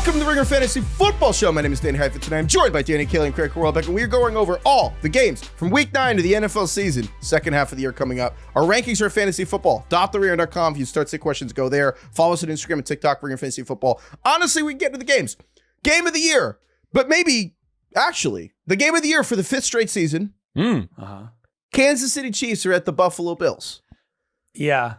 Welcome to the Ringer Fantasy Football Show. My name is Danny Heifetz, and I'm joined by Danny Kelly and Craig Horlbeck, and we are going over all the games from Week 9 to the NFL season, second half of the year coming up. Our rankings are fantasy football. .theringer.com. If you start sick questions, go there. Follow us on Instagram and TikTok, Ringer Fantasy Football. Honestly, we can get to the games. Game of the year, but maybe, actually, the game of the year for the fifth straight season. Kansas City Chiefs are at the Buffalo Bills. Yeah.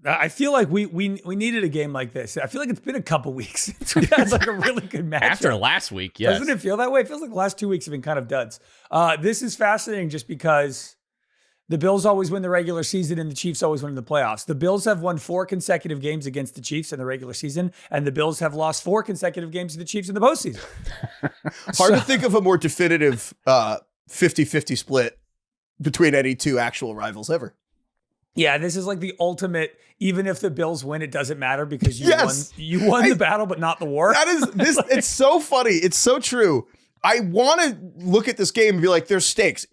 I feel like we needed a game like this. I feel like it's been a couple weeks since we had like a really good match. After last week, yes. Doesn't it feel that way? It feels like the last 2 weeks have been kind of duds. This is fascinating just because the Bills always win the regular season and the Chiefs always win the playoffs. The Bills have won 4 consecutive games against the Chiefs in the regular season, and the Bills have lost 4 consecutive games to the Chiefs in the postseason. Hard to think of a more definitive 50-50 split between any two actual rivals ever. Yeah, this is like the ultimate, even if the Bills win, it doesn't matter because you won the battle, but not the war. That is this. It's so funny. It's so true. I want to look at this game and be like, there's stakes.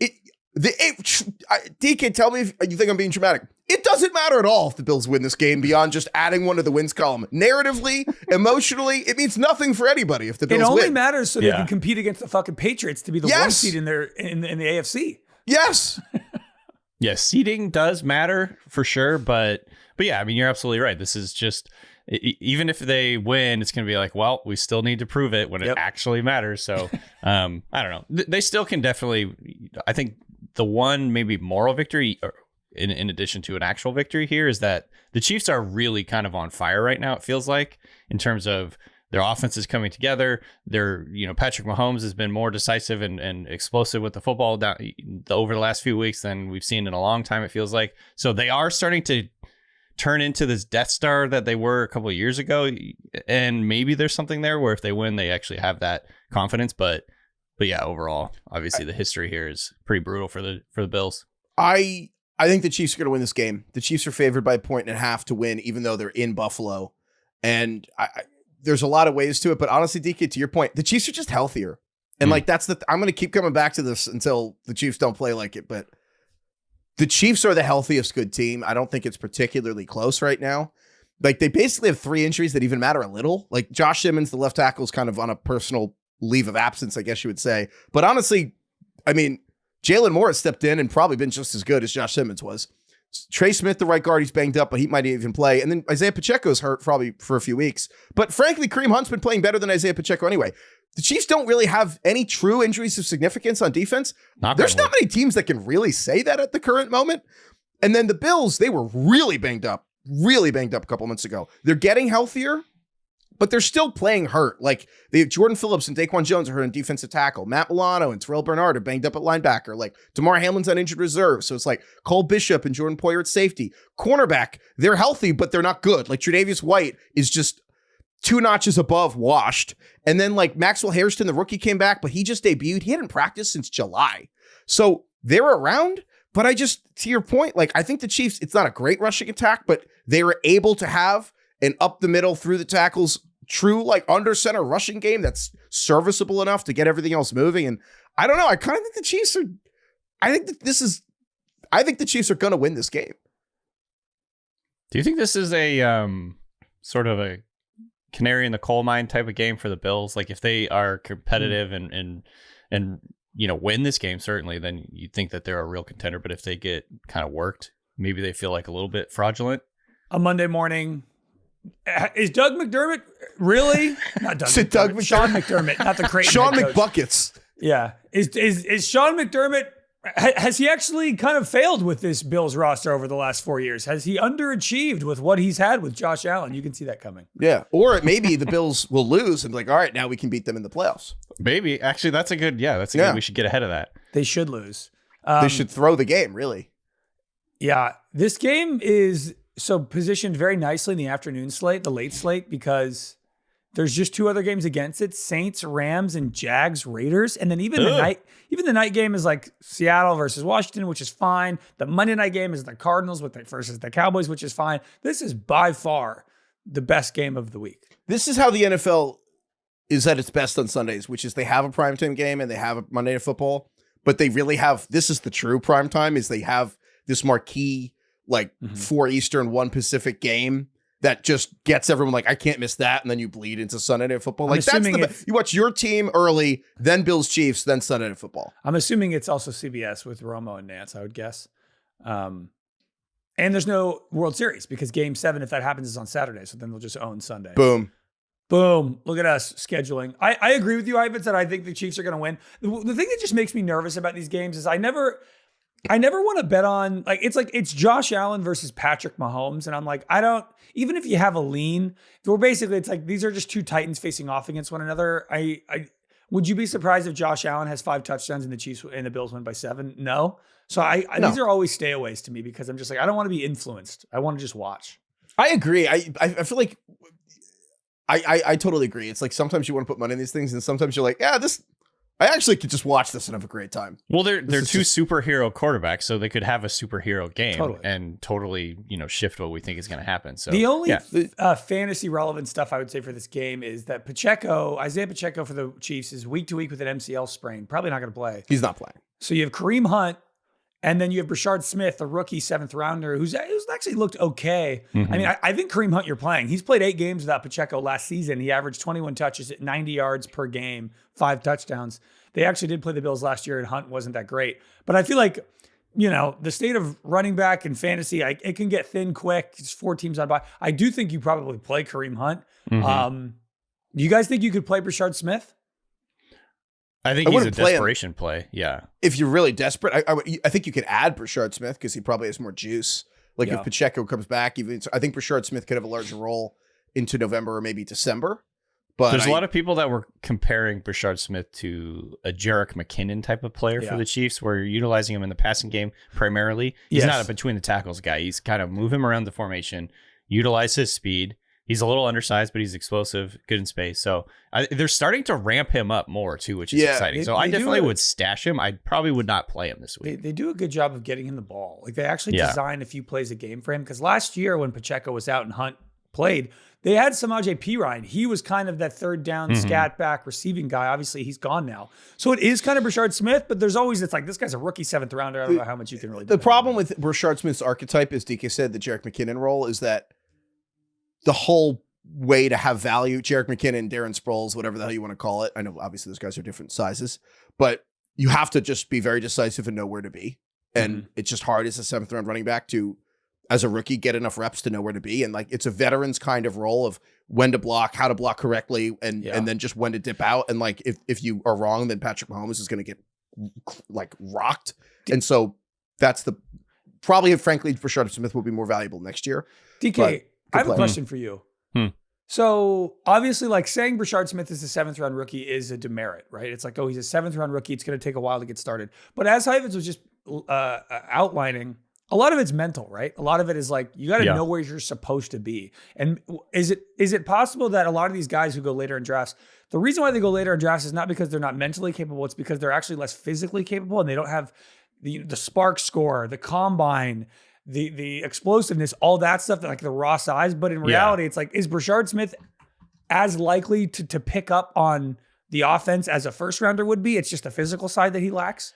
DK, tell me if you think I'm being dramatic. It doesn't matter at all if the Bills win this game beyond just adding one to the wins column. Narratively, emotionally, it means nothing for anybody if the Bills win. It only matters so they can compete against the fucking Patriots to be the one seed in the AFC. Yes. Yes, seeding does matter for sure, but yeah, I mean, you're absolutely right. This is just, even if they win, it's going to be like, well, we still need to prove it when it actually matters. So, I don't know. They still can definitely, I think the one maybe moral victory in addition to an actual victory here is that the Chiefs are really kind of on fire right now, it feels like, in terms of their offense is coming together. Patrick Mahomes has been more decisive and explosive with the football over the last few weeks than we've seen in a long time, it feels like. So they are starting to turn into this Death Star that they were a couple of years ago. And maybe there's something there where if they win, they actually have that confidence. But yeah, overall, obviously the history here is pretty brutal for the Bills. I think the Chiefs are going to win this game. The Chiefs are favored by 1.5 to win, even though they're in Buffalo. And there's a lot of ways to it, but honestly, DK, to your point, the Chiefs are just healthier. And I'm going to keep coming back to this until the Chiefs don't play like it, but the Chiefs are the healthiest good team. I don't think it's particularly close right now. Like, they basically have 3 injuries that even matter a little. Like, Josh Simmons, the left tackle, is kind of on a personal leave of absence, I guess you would say. But honestly, I mean, Jalen Moore has stepped in and probably been just as good as Josh Simmons was. Trey Smith, the right guard, he's banged up, but he might even play. And then Isaiah Pacheco's hurt probably for a few weeks. But frankly, Kareem Hunt's been playing better than Isaiah Pacheco anyway. The Chiefs don't really have any true injuries of significance on defense. There's not many teams that can really say that at the current moment. And then the Bills, they were really banged up a couple months ago. They're getting healthier, but they're still playing hurt. Like, they have Jordan Phillips and Daquan Jones are hurt on defensive tackle. Matt Milano and Terrell Bernard are banged up at linebacker. Like, Damar Hamlin's on injured reserve. So it's like Cole Bishop and Jordan Poyer at safety. Cornerback, they're healthy, but they're not good. Like, Tre'Davious White is just 2 notches above washed. And then like Maxwell Hairston, the rookie, came back, but he just debuted. He hadn't practiced since July. So they're around. But to your point, like, I think the Chiefs, it's not a great rushing attack, but they were able to have an up the middle through the tackles, true like under center rushing game that's serviceable enough to get everything else moving. And I don't know. I kind of think the Chiefs are, I think the Chiefs are going to win this game. Do you think this is a sort of a canary in the coal mine type of game for the Bills? Like, if they are competitive and win this game, certainly, then you think that they're a real contender. But if they get kind of worked, maybe they feel like a little bit fraudulent. A Monday morning. Is Doug McDermott really? Not Doug McDermott. Doug McDermott. Sean McDermott, not the Creighton Sean head coach. McBuckets. Yeah. Is Sean McDermott, has he actually kind of failed with this Bills roster over the last 4 years? Has he underachieved with what he's had with Josh Allen? You can see that coming. Yeah. Or maybe the Bills will lose and be like, all right, now we can beat them in the playoffs. Maybe. Actually, that's a good, good, we should get ahead of that. They should lose. They should throw the game, really. Yeah. This game is positioned very nicely in the afternoon slate, the late slate, because there's just 2 other games against it: Saints, Rams, and Jags-Raiders. And then even the night game is like Seattle versus Washington, which is fine. The Monday night game is the Cardinals versus the Cowboys, which is fine. This is by far the best game of the week. This is how the NFL is at its best on Sundays, which is they have a primetime game and they have a Monday Night Football, but they really have, this is the true primetime, is they have this marquee, like 4 Eastern, 1 Pacific game. that just gets everyone like, I can't miss that, and then you bleed into Sunday Night Football. I'm Like that's assuming you watch your team early, then Bills Chiefs, then Sunday Night Football. I'm assuming it's also CBS with Romo and Nance, I would guess. And there's no World Series because Game 7, if that happens, is on Saturday. So then they'll just own Sunday. Boom. Look at us scheduling. I agree with you, Heifetz, that I think the Chiefs are going to win. The thing that just makes me nervous about these games is I never want to bet on, it's Josh Allen versus Patrick Mahomes. And I'm like, even if you have a lean, it's like, these are just two Titans facing off against one another. Would you be surprised if Josh Allen has 5 touchdowns and the Chiefs and the Bills win by 7? No. So No. These are always stayaways to me because I'm just like, I don't want to be influenced. I want to just watch. I agree. I feel like I totally agree. It's like sometimes you want to put money in these things, and sometimes you're like, yeah, I actually could just watch this and have a great time. Well, they're two superhero quarterbacks, so they could have a superhero game and totally, shift what we think is going to happen. So the only fantasy relevant stuff I would say for this game is that Isaiah Pacheco for the Chiefs is week to week with an MCL sprain. Probably not going to play. He's not playing. So you have Kareem Hunt, and then you have Brashard Smith, a rookie 7th rounder, who's actually looked okay. Mm-hmm. I mean, I think Kareem Hunt you're playing. He's played 8 games without Pacheco last season. He averaged 21 touches at 90 yards per game, 5 touchdowns. They actually did play the Bills last year, and Hunt wasn't that great. But I feel like, the state of running back and fantasy, it can get thin quick. It's 4 teams on by. I do think you probably play Kareem Hunt. Mm-hmm. Do you guys think you could play Brashard Smith? I think he's a desperation play. Yeah. If you're really desperate, I think you could add Brashard Smith because he probably has more juice. Like if Pacheco comes back, I think Brashard Smith could have a larger role into November or maybe December. But there's a lot of people that were comparing Brashard Smith to a Jerick McKinnon type of player for the Chiefs, where you're utilizing him in the passing game primarily. He's not a between the tackles guy. He's kind of move him around the formation, utilize his speed. He's a little undersized, but he's explosive, good in space. So they're starting to ramp him up more, too, which is exciting. So I definitely would stash him. I probably would not play him this week. They do a good job of getting him the ball. Like they actually design a few plays a game for him. Because last year when Pacheco was out and Hunt played, they had Samaje Perine. He was kind of that third down scat back receiving guy. Obviously, he's gone now. So it is kind of Brashard Smith, but there's always, it's like, this guy's a rookie 7th rounder. I don't know how much you can really do. The problem with Brashard Smith's archetype, as DK said, the Jerick McKinnon role, is that the whole way to have value, Jerick McKinnon, Darren Sproles, whatever the hell you want to call it. I know obviously those guys are different sizes, but you have to just be very decisive and know where to be. And it's just hard as a 7th round running back to, as a rookie, get enough reps to know where to be. And like, it's a veteran's kind of role of when to block, how to block correctly, and then just when to dip out. And like, if you are wrong, then Patrick Mahomes is going to get like rocked. And so that's probably, frankly, Brashard Smith will be more valuable next year. DK, I have a question for you. So obviously, like saying Brashard Smith is a 7th round rookie is a demerit, right? It's like, oh, he's a 7th round rookie. It's going to take a while to get started. But as Heifetz was just outlining, a lot of it's mental, right? A lot of it is like, you got to know where you're supposed to be. And is it possible that a lot of these guys who go later in drafts, the reason why they go later in drafts is not because they're not mentally capable, it's because they're actually less physically capable and they don't have the spark score, the combine, the explosiveness, all that stuff, like the raw size. But in reality, it's like, is Brashard Smith as likely to pick up on the offense as a 1st rounder would be? It's just the physical side that he lacks.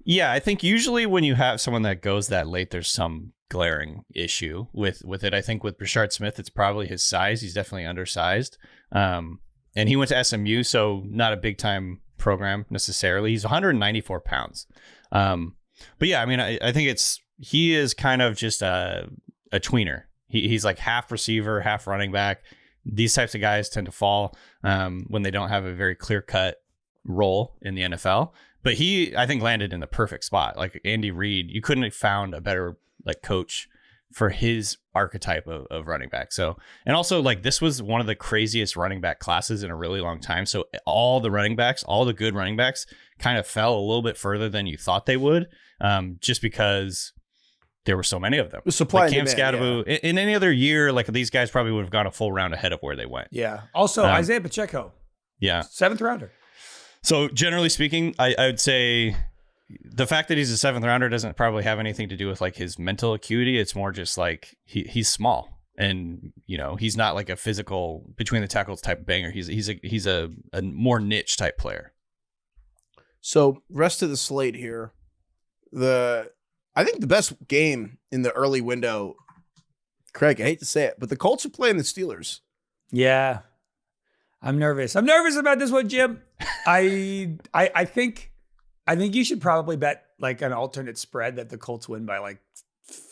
Yeah, I think usually when you have someone that goes that late, there's some glaring issue with it. I think with Brashard Smith, it's probably his size. He's definitely undersized. And he went to SMU, so not a big time program necessarily. He's 194 pounds. But yeah, I mean, I think he is kind of just a tweener. He's like half receiver, half running back. These types of guys tend to fall when they don't have a very clear-cut role in the NFL. But he, I think, landed in the perfect spot. Like Andy Reid, you couldn't have found a better like coach for his archetype of running back. So, and also like this was one of the craziest running back classes in a really long time. So all the good running backs kind of fell a little bit further than you thought they would, just because there were so many of them. The supply like and Cam demand, Scadaboo, in any other year, like these guys probably would have gone a full round ahead of where they went. Yeah. Also, Isaiah Pacheco. Yeah. 7th rounder. So generally speaking, I would say the fact that he's a 7th rounder doesn't probably have anything to do with like his mental acuity. It's more just like he's small and, he's not like a physical between the tackles type of banger. He's a more niche type player. So rest of the slate here, I think the best game in the early window Craig, I hate to say it, but the Colts are playing the Steelers. Yeah. I'm nervous. I'm nervous about this one, Jim. I think you should probably bet like an alternate spread that the Colts win by like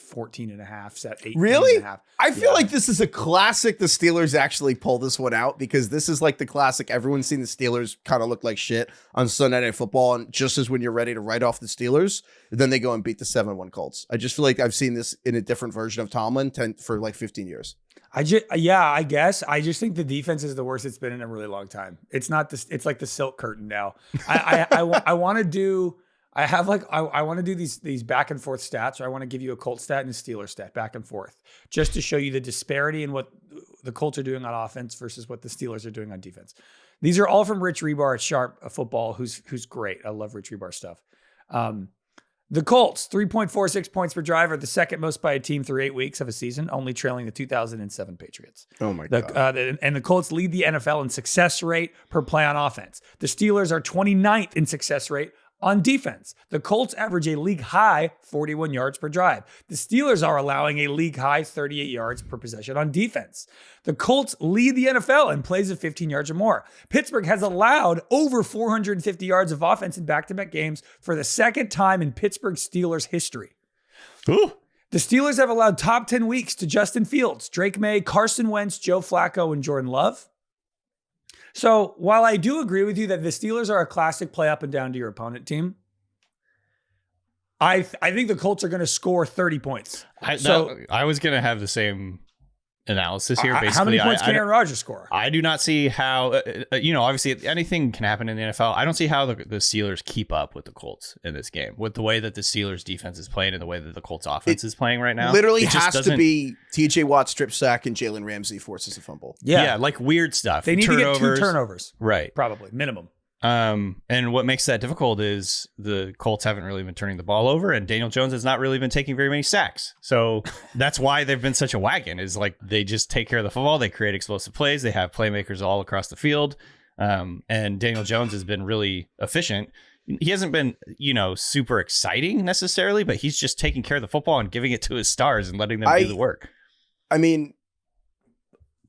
14 and a half, set 8. Really? And a half. I feel like this is a classic. The Steelers actually pull this one out because this is like the classic. Everyone's seen the Steelers kind of look like shit on Sunday Night Football. And just as when you're ready to write off the Steelers, then they go and beat the 7-1 Colts. I just feel like I've seen this in a different version of Tomlin for like 15 years. I guess. I just think the defense is the worst it's been in a really long time. It's not this. It's like the silk curtain now. I want to do. I want to do these back and forth stats, or I want to give you a Colts stat and a Steelers stat back and forth, just to show you the disparity in what the Colts are doing on offense versus what the Steelers are doing on defense. These are all from Rich Rebar at Sharp Football, who's great. I love Rich Rebar stuff. The Colts, 3.46 points per drive, are the second most by a team through 8 weeks of a season, only trailing the 2007 Patriots. Oh, my God. And the Colts lead the NFL in success rate per play on offense. The Steelers are 29th in success rate on defense. The Colts average a league high 41 yards per drive. The Steelers are allowing a league high 38 yards per possession on defense. The Colts lead the NFL in plays of 15 yards or more. Pittsburgh has allowed over 450 yards of offense in back-to-back games for the second time in Pittsburgh Steelers history. Ooh. The Steelers have allowed top 10 weeks to Justin Fields, Drake May, Carson Wentz, Joe Flacco, and Jordan Love. So while I do agree with you that the Steelers are a classic play up and down to your opponent team, I think the Colts are going to score 30 points. I was going to have the same analysis here. Basically, how many points can Aaron Rodgers score? I do not see how, obviously anything can happen in the NFL. I don't see how the Steelers keep up with the Colts in this game, with the way that the Steelers defense is playing and the way that the Colts offense is playing right now. Literally has to be TJ Watt strip sack and Jalen Ramsey forces a fumble. Yeah, like weird stuff. They need to get 2 turnovers. Right. Probably, minimum. And what makes that difficult is the Colts haven't really been turning the ball over, and Daniel Jones has not really been taking very many sacks. So that's why they've been such a wagon, is like they just take care of the football. They create explosive plays. They have playmakers all across the field. And Daniel Jones has been really efficient. He hasn't been, super exciting necessarily, but he's just taking care of the football and giving it to his stars and letting them do the work. I mean,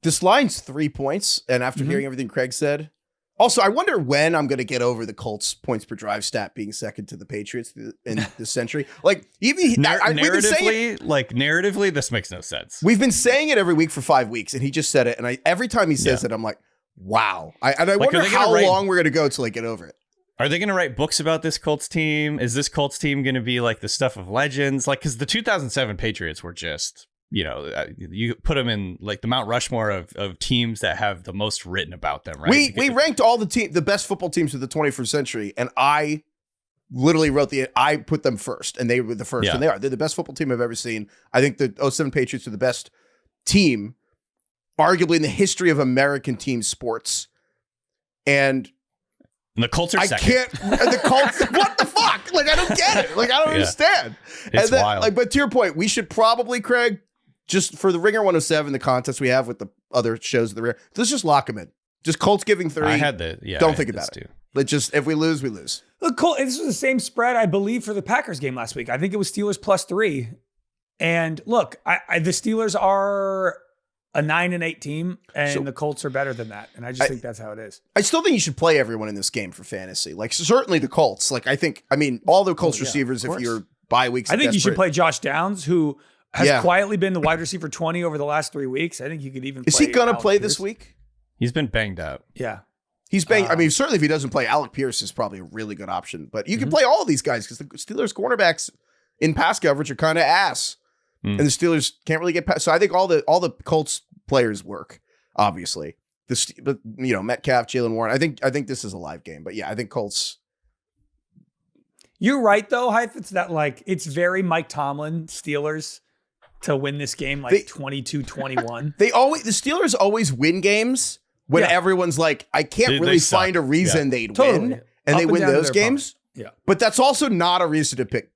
this line's 3 points. And after hearing everything Craig said, also, I wonder when I'm going to get over the Colts points per drive stat being second to the Patriots in this century. Like, even narratively, this makes no sense. We've been saying it every week for 5 weeks, and he just said it. And every time he says it, I'm like, wow. I wonder how long we're going to go till I get over it. Are they going to write books about this Colts team? Is this Colts team going to be like the stuff of legends? Like, because the 2007 Patriots were just, you put them in like the Mount Rushmore of teams that have the most written about them, right? We ranked all the best football teams of the 21st century, and I literally I put them first, and they were the first, and they're the best football team I've ever seen. I think the 07 Patriots are the best team, arguably in the history of American team sports, and the Colts are second. The Colts, what the fuck? Like, I don't get it. Like, I don't understand. It's wild. Like, but to your point, we should probably, Craig, just for the Ringer 107, the contest we have with the other shows of the Ringer, let's just lock them in. Just Colts giving 3. Don't think about it. Let's just, if we lose, we lose. Look, this was the same spread, I believe, for the Packers game last week. I think it was Steelers +3. And look, the Steelers are a 9-8 team, and the Colts are better than that. And I just think that's how it is. I still think you should play everyone in this game for fantasy. Like, certainly the Colts. Like, all the Colts receivers, if you're bye weeks. I think you should play Josh Downs, who has quietly been the wide receiver 20 over the last 3 weeks. I think you could even play. Is he going to play Pierce this week? He's been banged up. Yeah. He's banged. Certainly if he doesn't play, Alec Pierce is probably a really good option. But you can play all of these guys because the Steelers cornerbacks in pass coverage are kind of ass. And the Steelers can't really get past. So I think all the Colts players work, obviously. But Metcalf, Jalen Warren. I think this is a live game. But yeah, I think Colts. You're right, though, Heifetz, that like it's very Mike Tomlin Steelers to win this game like 22-21. The Steelers always win games when everyone's like, I can't really find a reason they'd win, and they win those games. Yeah, but that's also not a reason to pick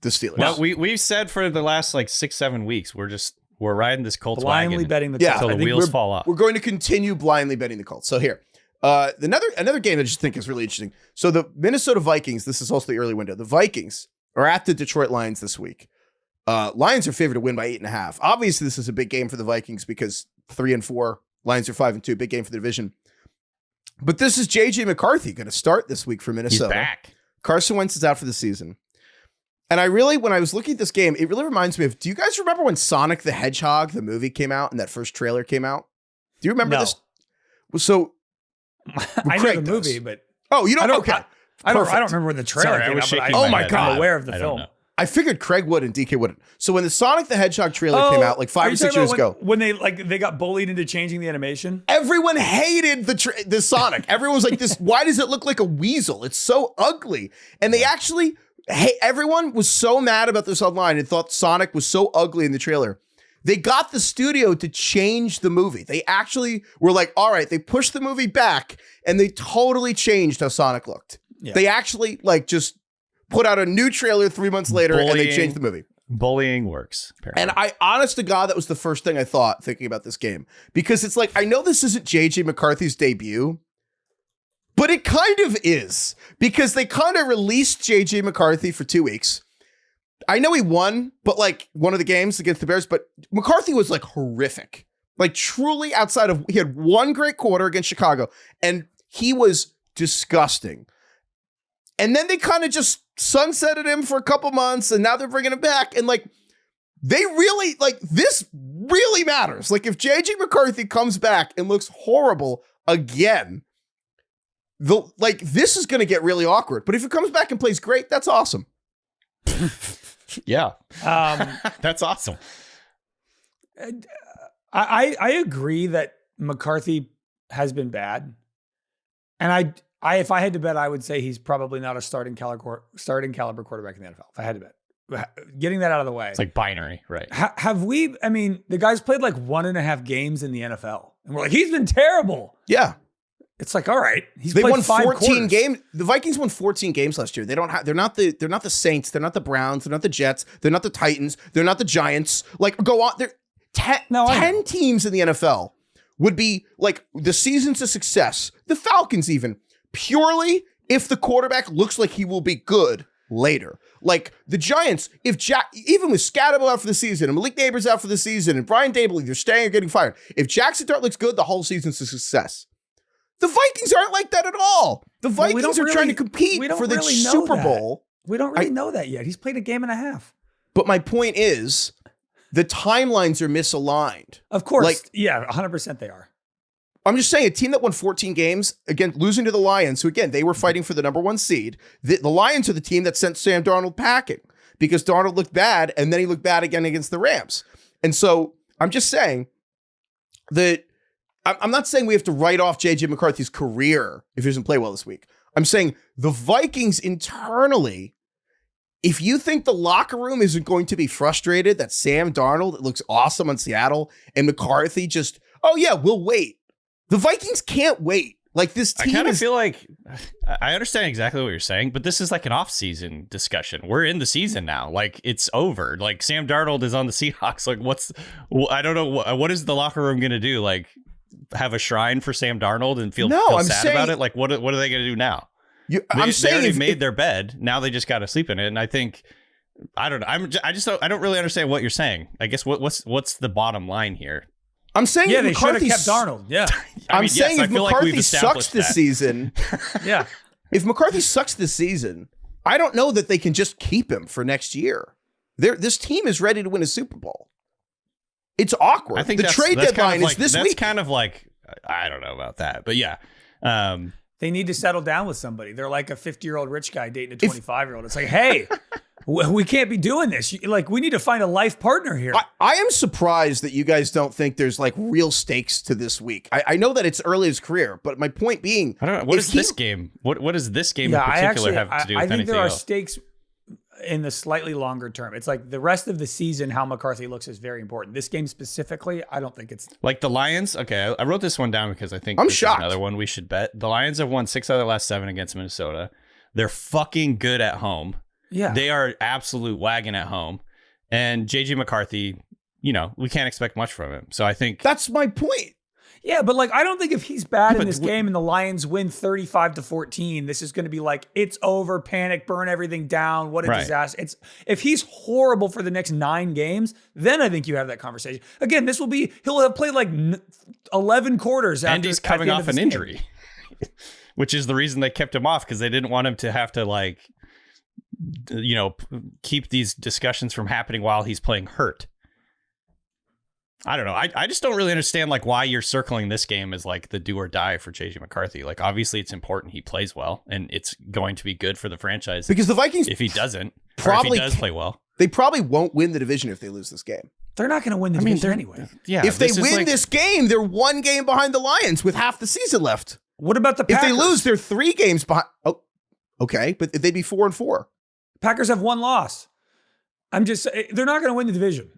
the Steelers. Well, we've said for the last like 6-7 weeks, we're riding this Colts blindly wagon betting the Colts until the wheels fall off. We're going to continue blindly betting the Colts. So here, another game I just think is really interesting. So the Minnesota Vikings, this is also the early window. The Vikings are at the Detroit Lions this week. Lions are favored to win by 8.5. Obviously, this is a big game for the Vikings because 3-4, Lions are 5-2, big game for the division. But this is JJ McCarthy going to start this week for Minnesota. He's back. Carson Wentz is out for the season. And when I was looking at this game, it really reminds me of, do you guys remember when Sonic the Hedgehog, the movie, came out and that first trailer came out? Do you remember this? So I know the movie, but you don't. Okay, I don't remember when the trailer came out. But oh my God, I'm aware of the film. I figured Craig would and DK wouldn't. So when the Sonic the Hedgehog trailer came out like 5 or 6 years ago, when they got bullied into changing the animation, everyone hated the Sonic. Everyone was like, "This, why does it look like a weasel? It's so ugly." And they actually, everyone was so mad about this online and thought Sonic was so ugly in the trailer. They got the studio to change the movie. They actually were like, all right, they pushed the movie back and they totally changed how Sonic looked. Yeah. They actually just put out a new trailer 3 months later and they changed the movie. Bullying works. Apparently. And honest to God, that was the first thing I thought thinking about this game. Because it's like, I know this isn't JJ McCarthy's debut, but it kind of is. Because they kind of released JJ McCarthy for 2 weeks. I know he won, but one of the games against the Bears, but McCarthy was horrific. Truly outside of, he had one great quarter against Chicago and he was disgusting. And then they kind of just sunsetted him for a couple months and now they're bringing him back. And they really, this really matters. If JJ McCarthy comes back and looks horrible again, this is going to get really awkward. But if he comes back and plays great, that's awesome. Yeah. That's awesome. I agree that McCarthy has been bad. And I if I had to bet, I would say he's probably not a starting caliber quarterback in the NFL. If I had to bet. Getting that out of the way. It's binary, right? The guy's played 1.5 games in the NFL. And we're like, he's been terrible. Yeah. It's all right. They won 14 games. The Vikings won 14 games last year. They're not the Saints. They're not the Browns. They're not the Jets. They're not the Titans. They're not the Giants. Go on. They're 10 teams in the NFL would be the season's a success. The Falcons even purely if the quarterback looks like he will be good later. The Giants, even with Scatterbo out for the season and Malik Neighbors out for the season and Brian Dable either staying or getting fired. If Jackson Dart looks good, the whole season's a success. The Vikings aren't like that at all. The Vikings are trying to compete for the Super Bowl. We don't really know that yet. He's played a game and a half. But my point is, the timelines are misaligned. Of course. 100% they are. I'm just saying, a team that won 14 games, again, losing to the Lions, who again, they were fighting for the number 1 seed. The Lions are the team that sent Sam Darnold packing because Darnold looked bad and then he looked bad again against the Rams. And so I'm just saying that I'm not saying we have to write off JJ McCarthy's career if he doesn't play well this week. I'm saying the Vikings internally, if you think the locker room isn't going to be frustrated that Sam Darnold looks awesome on Seattle and McCarthy just, we'll wait. The Vikings can't wait. This team I kind of feel like I understand exactly what you're saying, but this is an off-season discussion. We're in the season now. It's over. Sam Darnold is on the Seahawks. I don't know. What is the locker room going to do? Have a shrine for Sam Darnold and feel sad about it? What are they going to do now? They already made their bed. Now they just got to sleep in it. And I think, I don't know. I don't really understand what you're saying. I guess what's the bottom line here? I'm saying they should have kept Darnold. Yeah. I'm saying if McCarthy sucks this season, yeah. If McCarthy sucks this season, I don't know that they can just keep him for next year. This team is ready to win a Super Bowl. It's awkward. I think the trade deadline is this week. That's kind of I don't know about that, but yeah. They need to settle down with somebody. They're like a 50-year-old rich guy dating a 25-year-old. It's hey, we can't be doing this. We need to find a life partner here. I am surprised that you guys don't think there's real stakes to this week. I know that it's early in his career, but my point being, I don't know. What is this game? What does this game in particular have to do with anything else? I think there are stakes in the slightly longer term. It's the rest of the season, how McCarthy looks is very important. This game specifically, I don't think it's... the Lions? Okay, I wrote this one down because I think I'm shocked. Another one we should bet. The Lions have won 6 out of the last 7 against Minnesota. They're fucking good at home. Yeah. They are absolute wagon at home. And JJ McCarthy, we can't expect much from him. So I think... That's my point. Yeah, but like I don't think if he's bad in this game and the Lions win 35-14, this is going to be like it's over, panic, burn everything down. What a disaster! It's if he's horrible for the next 9 games, then I think you have that conversation. Again, he'll have played like 11 quarters and he's coming off an injury, which is the reason they kept him off because they didn't want him to have to like, keep these discussions from happening while he's playing hurt. I don't know. I just don't really understand like why you're circling this game as like the do or die for JJ McCarthy. Like obviously it's important he plays well and it's going to be good for the franchise. Because the Vikings, if he doesn't, probably or if he does play well, they probably won't win the division if they lose this game. They're not going to win the division anyway. Yeah. If they win this game, they're 1 game behind the Lions with half the season left. What about the Packers? If they lose, they're 3 games behind. Oh, okay, but they'd be 4-4. Packers have 1 loss. They're not going to win the division.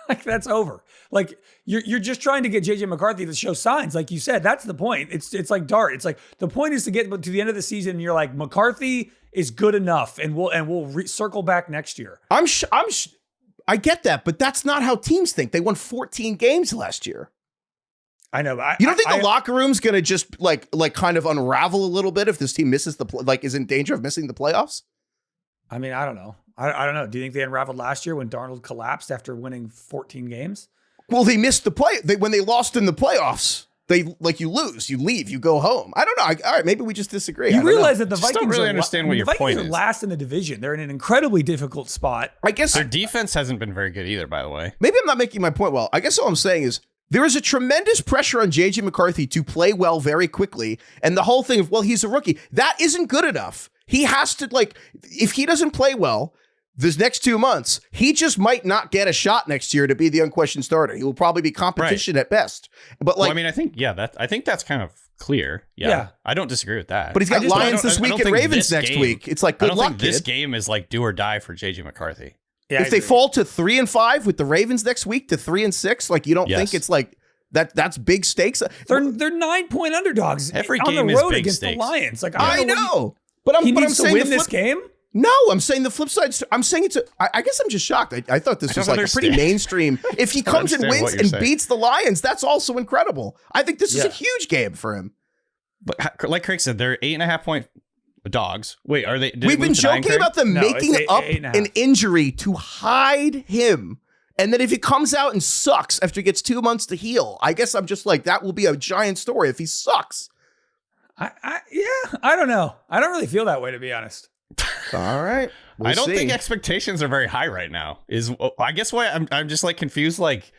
Like that's over. Like you're just trying to get JJ McCarthy to show signs, like you said. That's the point. It's like dart. It's like the point is to get to the end of the season. And you're like McCarthy is good enough, and we'll circle back next year. I get that, but that's not how teams think. They won 14 games last year. I know. You don't think the locker room's gonna just like kind of unravel a little bit if this team misses is in danger of missing the playoffs? I mean, I don't know. I don't know. Do you think they unraveled last year when Darnold collapsed after winning 14 games? Well, they missed the play. When they lost in the playoffs, you lose, you leave, you go home. I don't know. All right, maybe we just disagree. You realize that the Vikings don't really understand what your point is. Are last in the division. They're in an incredibly difficult spot. I guess their defense hasn't been very good either, by the way. Maybe I'm not making my point well. I guess all I'm saying is there is a tremendous pressure on JJ McCarthy to play well very quickly. And the whole thing of, well, he's a rookie. That isn't good enough. He has to, if he doesn't play well this next 2 months, he just might not get a shot next year to be the unquestioned starter. He will probably be competition at best. But I think that's kind of clear. Yeah. I don't disagree with that. But he's got Lions this week and Ravens next week. It's like, good luck, kid. This game is like do or die for JJ McCarthy. Yeah, if they fall to 3-5 with the Ravens next week to 3-6, you don't think it's like that's big stakes? They're 9-point underdogs every on game the road is big against stakes. the Lions. Like I know. But I'm saying to win this game? No, I'm saying the flip side. I'm saying I guess I'm just shocked. I thought this was like a pretty mainstream. If he comes and wins and beats the Lions, that's also incredible. I think this is a huge game for him. But like Craig said, they're 8.5-point dogs. Wait, are they? We've been joking about them making up an injury to hide him. And then if he comes out and sucks after he gets 2 months to heal, I guess I'm just like, that will be a giant story if he sucks. I don't know. I don't really feel that way, to be honest. All right. I don't think expectations are very high right now. I guess why I'm just like confused, like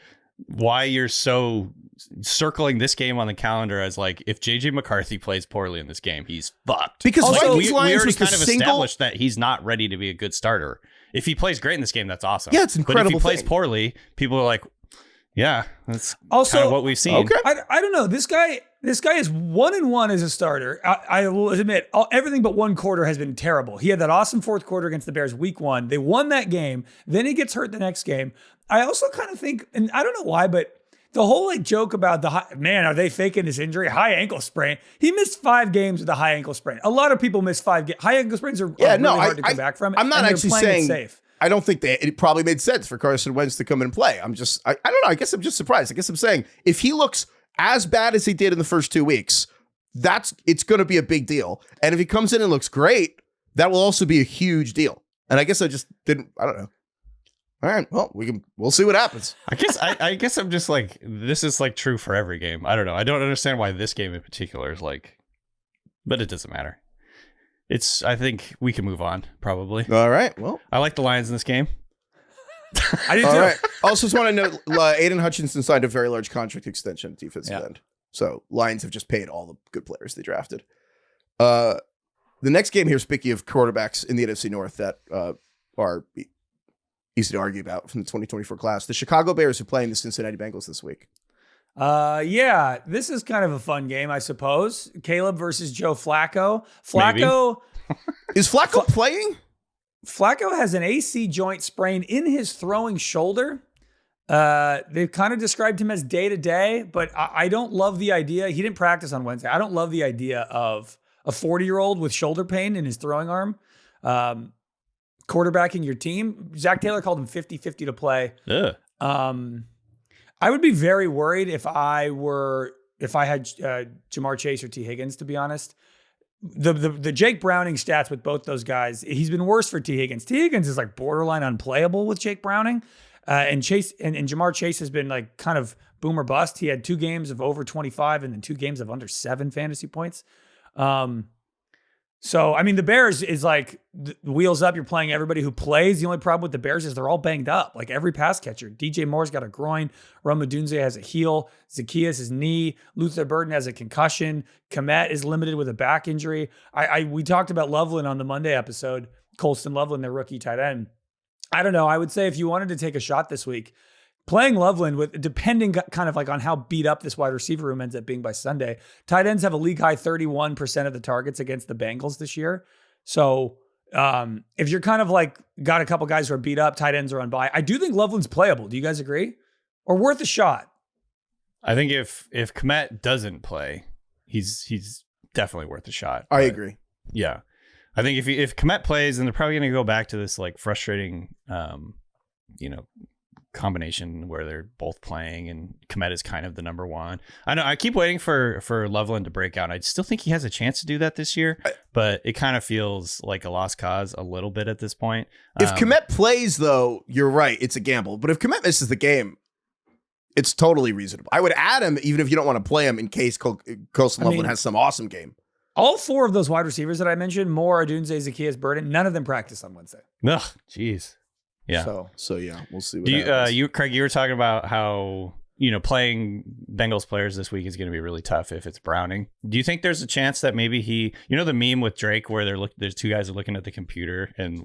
why you're so circling this game on the calendar as like if JJ McCarthy plays poorly in this game, he's fucked. Because we already kind of established that he's not ready to be a good starter. If he plays great in this game, that's awesome. Yeah, it's incredible. But if he plays poorly, people are like, yeah, that's also kind of what we've seen. Okay. I don't know. This guy is 1-1 as a starter. I will admit, everything but one quarter has been terrible. He had that awesome fourth quarter against the Bears week 1. They won that game. Then he gets hurt the next game. I also kind of think, and I don't know why, but the whole joke about are they faking his injury? High ankle sprain. He missed 5 games with a high ankle sprain. A lot of people miss 5 games. High ankle sprains are really hard to come back from. I'm not actually saying safe. I don't think it probably made sense for Carson Wentz to come and play. I don't know. I guess I'm just surprised. I guess I'm saying if he looks as bad as he did in the first 2 weeks, it's going to be a big deal. And if he comes in and looks great, that will also be a huge deal. And I guess I just didn't. I don't know. All right. Well, we'll see what happens. I guess I'm just like, this is like true for every game. I don't know. I don't understand why this game in particular is like, but it doesn't matter. I think we can move on, probably. All right. Well, I like the Lions in this game. I do too. All right. Also, just want to note, Aiden Hutchinson signed a very large contract extension at defensive end. So Lions have just paid all the good players they drafted. The next game here, speaking of quarterbacks in the NFC North that are easy to argue about from the 2024 class, the Chicago Bears are playing the Cincinnati Bengals this week. This is kind of a fun game, I suppose. Caleb versus Joe Flacco. Is Flacco playing? Flacco has an AC joint sprain in his throwing shoulder. They've kind of described him as day-to-day, but I don't love the idea. He didn't practice on Wednesday. I don't love the idea of a 40-year-old with shoulder pain in his throwing arm quarterbacking your team. Zach Taylor called him 50-50 to play. Yeah. I would be very worried if I had Jamar Chase or T. Higgins, to be honest. The Jake Browning stats with both those guys, he's been worse for T. Higgins. T. Higgins is like borderline unplayable with Jake Browning. And Chase and Jamar Chase has been like kind of boom or bust. He had 2 games of over 25 and then 2 games of under 7 fantasy points. So, I mean, the Bears is like the wheels up. You're playing everybody who plays. The only problem with the Bears is they're all banged up. Like every pass catcher. DJ Moore's got a groin. Rome Odunze has a heel. Zacchaeus his knee. Luther Burden has a concussion. Komet is limited with a back injury. We talked about Loveland on the Monday episode. Colston Loveland, their rookie tight end. I don't know. I would say if you wanted to take a shot this week, playing Loveland with depending kind of like on how beat up this wide receiver room ends up being by Sunday, tight ends have a league high 31% of the targets against the Bengals this year. So if you're kind of like got a couple guys who are beat up, tight ends are on bye. I do think Loveland's playable. Do you guys agree? Or worth a shot? I think if Komet doesn't play, he's definitely worth a shot. I agree. Yeah. I think if Komet plays, then they're probably going to go back to this like frustrating, combination where they're both playing and Komet is kind of the number one. I know I keep waiting for Loveland to break out. I still think he has a chance to do that this year, but it kind of feels like a lost cause a little bit at this point. If Komet plays, though, you're right. It's a gamble. But if Komet misses the game, it's totally reasonable. I would add him even if you don't want to play him in case Colston Loveland has some awesome game. All 4 of those wide receivers that I mentioned, Moore, Odunze, Zacchaeus, Burden, none of them practice on Wednesday. Ugh, jeez. Yeah. So yeah, we'll see what happens. Craig, you were talking about how, playing Bengals players this week is going to be really tough if it's Browning. Do you think there's a chance that maybe the meme with Drake where there's 2 guys are looking at the computer and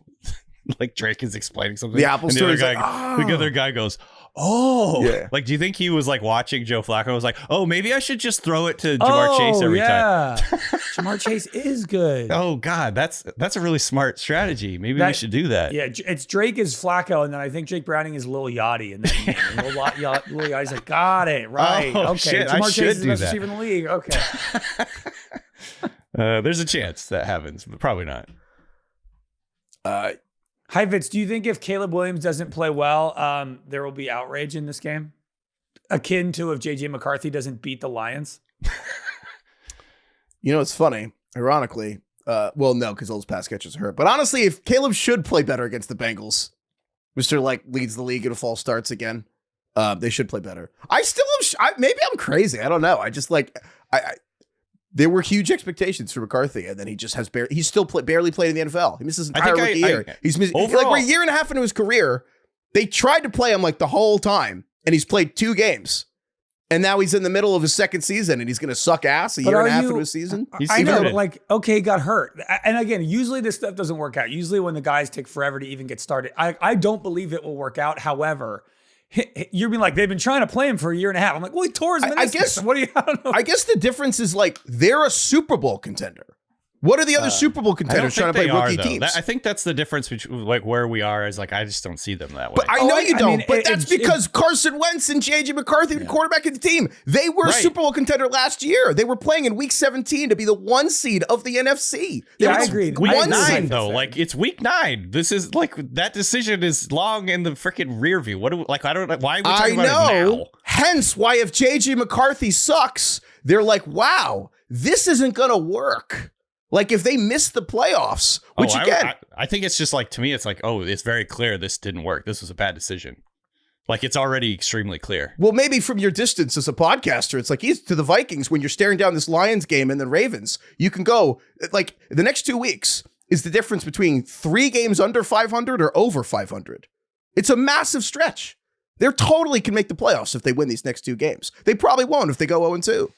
like Drake is explaining something? The Apple Store the other guy goes, oh, yeah. Like, do you think he was like watching Joe Flacco and was like, oh, maybe I should just throw it to Jamar Chase every time? Jamar Chase is good. Oh God, that's a really smart strategy. Maybe we should do that. Yeah, it's Drake is Flacco, and then I think Jake Browning is Lil Yachty, and then Lil Yachty's like, got it right. Oh, okay, shit, Jamar Chase is the best that. receiver in the league. Okay. There's a chance that happens, but probably not. Heifetz, do you think if Caleb Williams doesn't play well, there will be outrage in this game? Akin to if JJ McCarthy doesn't beat the Lions? It's funny. Ironically, well, no, because all those pass catchers are hurt. But honestly, if Caleb should play better against the Bengals, Mr. like leads the league in false starts again, they should play better. I still have, maybe I'm crazy. I don't know. I just there were huge expectations for McCarthy, and then he just has he's still barely played in the NFL. He missed his entire rookie year. He's missed overall, like we're a year and a half into his career. They tried to play him like the whole time, and he's played 2 games. And now he's in the middle of his second season, and he's going to suck ass a year and a half into his season. I know, but okay, he got hurt. And again, usually this stuff doesn't work out. Usually when the guys take forever to even get started, I don't believe it will work out. However, you're being like, they've been trying to play him for a year and a half. I'm like, well, he tore his meniscus. I don't know. I guess the difference is like they're a Super Bowl contender. What are the other Super Bowl contenders trying to play rookie teams? I think that's the difference between like where we are is like I just don't see them that way. But I know you don't. But that's because Carson Wentz and JJ McCarthy, the quarterback of the team, they were a Super Bowl contender last year. They were playing in Week 17 to be the 1 seed of the NFC. I agree. Week 9 though, like it's Week 9. This is like that decision is long in the freaking rear view. What do like I don't know why are we talking about it now? Hence why if JJ McCarthy sucks, they're like, wow, this isn't gonna work. Like if they miss the playoffs, which I think it's just like, to me, it's like, oh, it's very clear this didn't work. This was a bad decision. Like it's already extremely clear. Well, maybe from your distance as a podcaster, it's like to the Vikings when you're staring down this Lions game and the Ravens, you can go like the next 2 weeks is the difference between 3 games under 500 or over 500. It's a massive stretch. They totally can make the playoffs if they win these next 2 games. They probably won't if they go 0-2.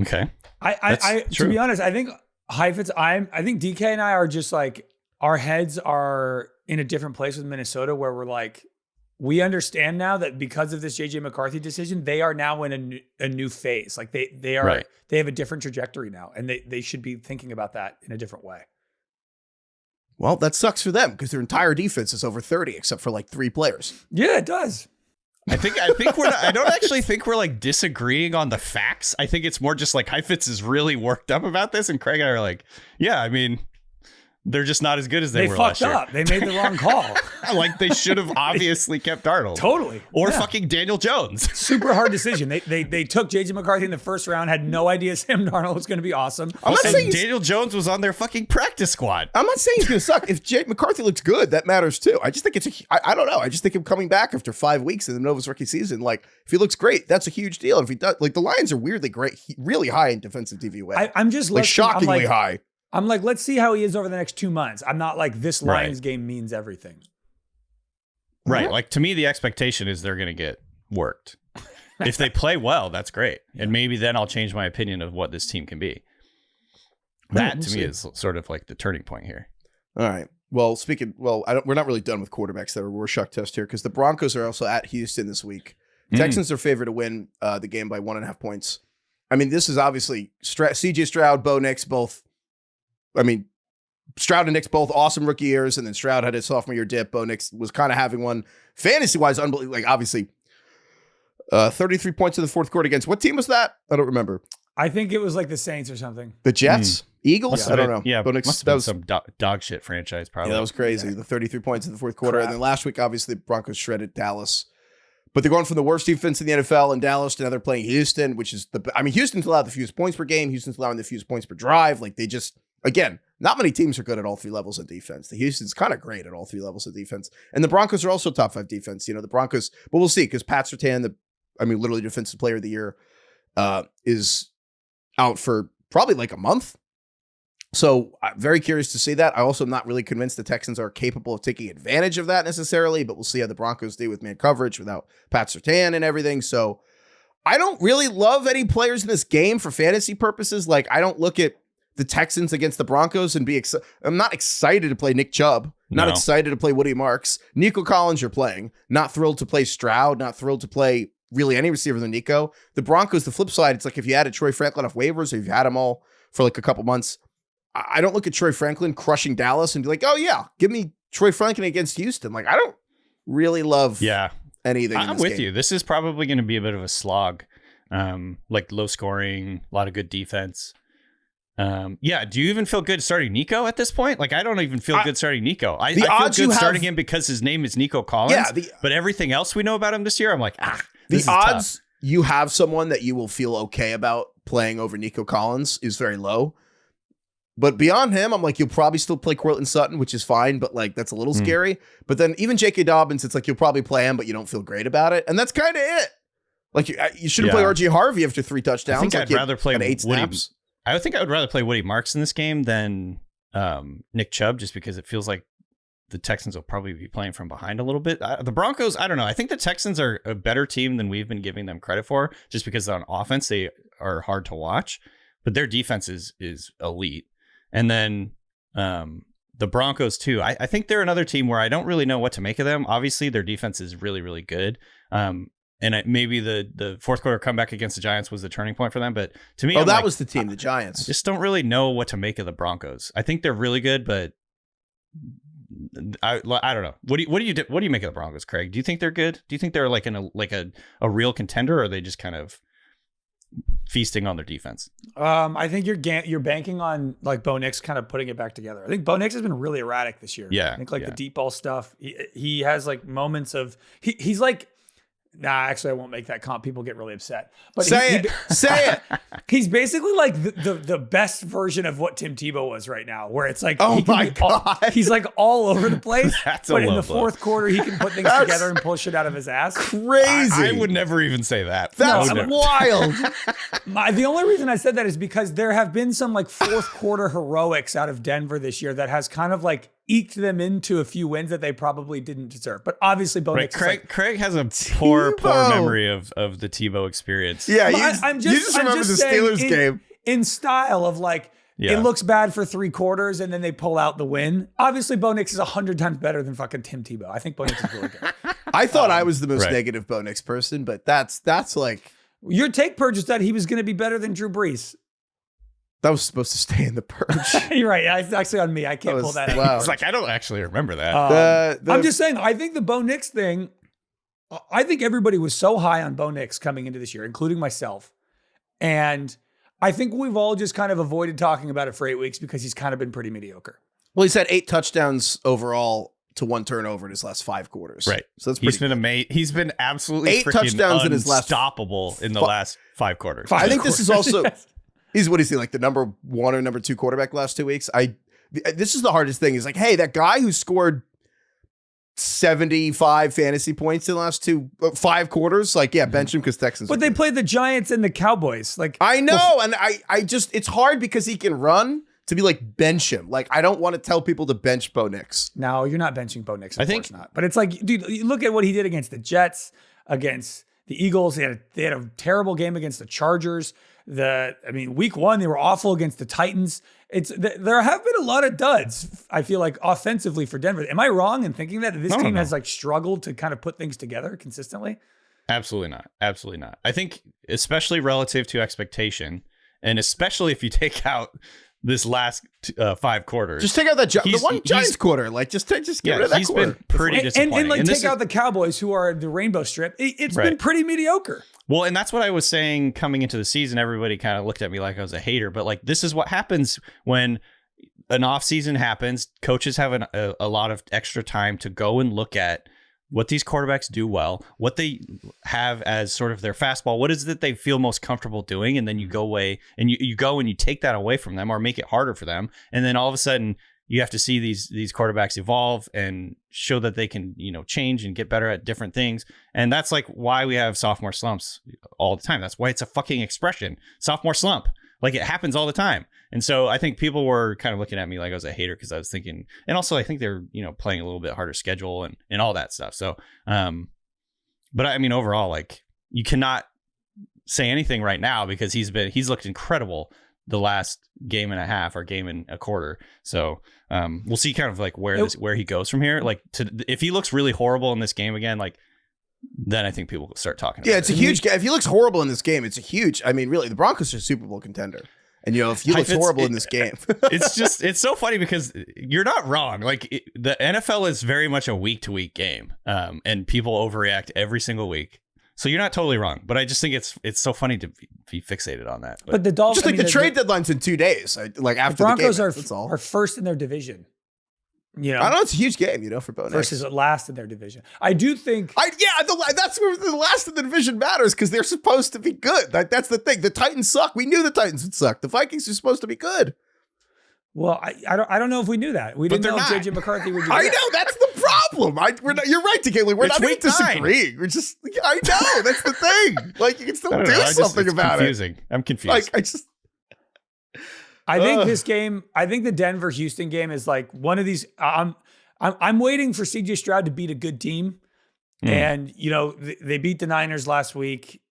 Okay. To be honest, I think Heifetz, I think DK and I are just like, our heads are in a different place with Minnesota where we're like, we understand now that because of this JJ McCarthy decision, they are now in a new phase. Like they are, they have a different trajectory now, and they should be thinking about that in a different way. Well, that sucks for them because their entire defense is over 30, except for like 3 players. Yeah, it does. I think we're not, I don't actually think we're like disagreeing on the facts. I think it's more just like Heifetz is really worked up about this, and Craig and I are like, yeah, I mean, they're just not as good as they were fucked last year. up. They made the wrong call. Like they should have obviously kept Darnold. Totally. Or fucking Daniel Jones. Super hard decision. They took JJ McCarthy in the first round, had no idea Sam Darnold was going to be awesome. I'm not saying Daniel Jones was on their fucking practice squad. I'm not saying he's going to suck. If Jake McCarthy looks good, that matters too. I just think I don't know. I just think him coming back after 5 weeks in the middle of his rookie season, like if he looks great, that's a huge deal. And if he does, like the Lions are weirdly great, really high in defensive DVOA. I'm just like shockingly high. I'm like, let's see how he is over the next 2 months. I'm not like this Lions game means everything. Right. Like to me, the expectation is they're going to get worked. If they play well, that's great. Yeah. And maybe then I'll change my opinion of what this team can be. That to me is sort of like the turning point here. All right. Well, we're not really done with quarterbacks that are Rorschach test here because the Broncos are also at Houston this week. Texans are favored to win the game by 1.5 points. I mean, this is obviously CJ Stroud, Bo Nix, both. I mean, Stroud and Nix both awesome rookie years, and then Stroud had his sophomore year dip. Bo Nix was kind of having one fantasy-wise, unbelievable. Like obviously, 33 points in the fourth quarter against what team was that? I don't remember. I think it was like the Saints or something. The Jets, Eagles. I don't know. Yeah, Bo Nix, must have been some dog shit franchise probably. Yeah, that was crazy. Yeah. The 33 points in the fourth quarter, and then last week, obviously, the Broncos shredded Dallas. But they're going from the worst defense in the NFL in Dallas to now they're playing Houston, which is Houston's allowed the fewest points per game. Houston's allowing the fewest points per drive. Like they just, again, not many teams are good at all 3 levels of defense. The Houston's kind of great at all 3 levels of defense. And the Broncos are also top 5 defense. You know, the Broncos, but we'll see because Pat Surtain, literally defensive player of the year, is out for probably like a month. So I'm very curious to see that. I also am not really convinced the Texans are capable of taking advantage of that necessarily, but we'll see how the Broncos do with man coverage without Pat Surtain and everything. So I don't really love any players in this game for fantasy purposes. Like I don't look at the Texans against the Broncos and I'm not excited to play Nick Chubb, not excited to play Woody Marks. Nico Collins you're playing, not thrilled to play Stroud, not thrilled to play really any receiver than Nico. The Broncos, the flip side, it's like if you added Troy Franklin off waivers or if you had them all for like a couple months, I don't look at Troy Franklin crushing Dallas and be like, oh yeah, give me Troy Franklin against Houston. Like I don't really love anything. I'm with you. This is probably going to be a bit of a slog, like low scoring, a lot of good defense. Do you even feel good starting Nico at this point? Like I don't even feel good starting Nico. I feel good starting him because his name is Nico Collins. Yeah, but everything else we know about him this year, I'm like, the odds tough. You have someone that you will feel okay about playing over Nico Collins is very low. But beyond him, I'm like, you'll probably still play Courtland Sutton, which is fine, but like that's a little scary. But then even J.K. Dobbins, it's like you'll probably play him, but you don't feel great about it. And that's kind of it. Like you shouldn't play R.J. Harvey after 3 touchdowns. I think I'd rather play 8 snaps. I think I would rather play Woody Marks in this game than Nick Chubb, just because it feels like the Texans will probably be playing from behind a little bit. The Broncos, I don't know. I think the Texans are a better team than we've been giving them credit for, just because on offense they are hard to watch, but their defense is elite. And then the Broncos, too. I think they're another team where I don't really know what to make of them. Obviously, their defense is really, really good. And maybe the fourth quarter comeback against the Giants was the turning point for them. But to me, that was the team, the Giants. I just don't really know what to make of the Broncos. I think they're really good, but I don't know. What do you make of the Broncos, Craig? Do you think they're good? Do you think they're like a real contender, or are they just kind of feasting on their defense? I think you're banking on like Bo Nix kind of putting it back together. I think Bo Nix has been really erratic this year. Yeah, I think the deep ball stuff. He has like moments of he's like. Nah, actually, I won't make that comp. People get really upset. But say it. He's basically like the best version of what Tim Tebow was right now, where it's like, oh my God, he's like all over the place. But in the fourth quarter, he can put things together and pull shit out of his ass. Crazy. I would never even say that. That's wild. The only reason I said that is because there have been some like fourth quarter heroics out of Denver this year that has kind of like eked them into a few wins that they probably didn't deserve. But obviously, Bo Nix Craig has a poor memory of the Tebow experience. Yeah, you just remember the Steelers game. In style of like, it looks bad for 3 quarters and then they pull out the win. Obviously, Bo Nix is 100 times better than fucking Tim Tebow. I think Bo Nix is really good. I thought I was the most negative Bo Nix person, but that's like... Your take, Purge, is that he was going to be better than Drew Brees. That was supposed to stay in the Purge. You're right. It's actually on me. I can't pull that out. Wow. It's like, I don't actually remember that. I'm just saying, I think the Bo Nix thing, I think everybody was so high on Bo Nix coming into this year, including myself. And I think we've all just kind of avoided talking about it for 8 weeks because he's kind of been pretty mediocre. Well, he's had 8 touchdowns overall to 1 turnover in his last 5 quarters. Right. So that's pretty He's been amazing. He's been absolutely 8 touchdowns in his last unstoppable in the last 5 quarters. I think this is also what is he, like the number 1 or number 2 quarterback the last 2 weeks? This is the hardest thing. Is like, hey, that guy who scored 75 fantasy points in the last 5 quarters, like, yeah, bench him because Texans. But they played the Giants and the Cowboys. Like, I know, and I just, it's hard because he can run to be like bench him. Like, I don't want to tell people to bench Bo Nix. No, you're not benching Bo Nix. I think not. But it's like, dude, you look at what he did against the Jets, against the Eagles. They had a terrible game against the Chargers. Week 1 they were awful against the Titans. There have been a lot of duds, I feel like, offensively for Denver. Am I wrong in thinking that this team has like struggled to kind of put things together consistently? Absolutely not. Absolutely not. I think especially relative to expectation, and especially if you take out this last 5 quarters. Just take out the one Giants quarter. Like, just get rid of that quarter. He's been pretty disappointing. And take out the Cowboys, who are the rainbow strip. It's been pretty mediocre. Well, and that's what I was saying coming into the season. Everybody kind of looked at me like I was a hater, but like, this is what happens when an off season happens. Coaches have a lot of extra time to go and look at what these quarterbacks do well, what they have as sort of their fastball, what is it they feel most comfortable doing, and then you go away and you go and you take that away from them or make it harder for them, and then all of a sudden you have to see these quarterbacks evolve and show that they can, change and get better at different things. And that's like why we have sophomore slumps all the time. That's why it's a fucking expression, sophomore slump. Like, it happens all the time. And so I think people were kind of looking at me like I was a hater because I was thinking, and also I think they're, playing a little bit harder schedule and all that stuff. So, but I mean, overall, like, you cannot say anything right now because he's looked incredible the last game and a half or game and a quarter. So we'll see kind of like where he goes from here. Like, if he looks really horrible in this game again, like, then I think people will start talking about it. Yeah, it's a huge game. If he looks horrible in this game, it's a huge, really, the Broncos are a Super Bowl contender. And, if he looks horrible in this game. it's so funny because you're not wrong. Like, the NFL is very much a week-to-week game. And people overreact every single week. So you're not totally wrong, but I just think it's so funny to be fixated on that. But the Dolphins, just like the trade deadline's in 2 days. Like, after the Broncos game, are first in their division. I don't know. It's a huge game, for Bo Nix. Versus last in their division. I do think. That's where the last in the division matters because they're supposed to be good. That's the thing. The Titans suck. We knew the Titans would suck. The Vikings are supposed to be good. Well, I don't know if we knew that. We didn't know if JJ McCarthy would do that. I know. That's the problem. You're right, DK. We're not even disagreeing. We're just. I know. That's the thing. Like, you can still do something about confusing. I'm confused. I think this game, the Denver-Houston game is like one of these. I'm waiting for CJ Stroud to beat a good team. And, they beat the Niners last week.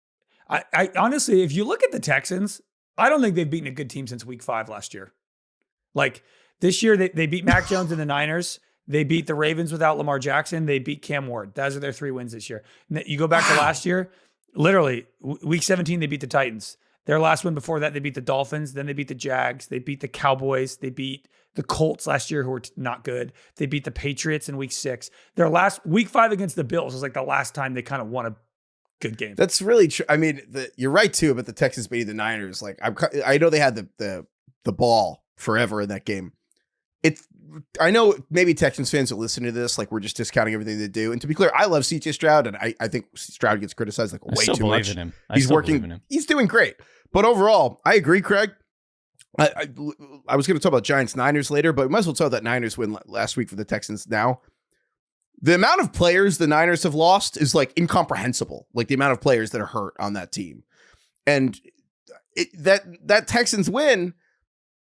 I honestly, if you look at the Texans, I don't think they've beaten a good team since week 5 last year. Like, this year, they beat Mac Jones and the Niners. They beat the Ravens without Lamar Jackson. They beat Cam Ward. Those are their 3 wins this year. You go back to last year, literally, week 17, they beat the Titans. Their last win before that, they beat the Dolphins. Then they beat the Jags. They beat the Cowboys. They beat the Colts last year, who were not good. They beat the Patriots in week 6. Their last week 5 against the Bills was like the last time they kind of won a good game. That's really true. I mean, you're right too about the Texans beating the Niners. Like, I know they had the ball forever in that game. I know maybe Texans fans will listen to this like we're just discounting everything they do. And to be clear, I love CJ Stroud, and I think Stroud gets criticized like way too much. In him. He's working. He's doing great. But overall, I agree, Craig. I was going to talk about Giants-Niners later, but we might as well talk about that Niners win last week for the Texans now. The amount of players the Niners have lost is like incomprehensible. Like, the amount of players that are hurt on that team. And that Texans win,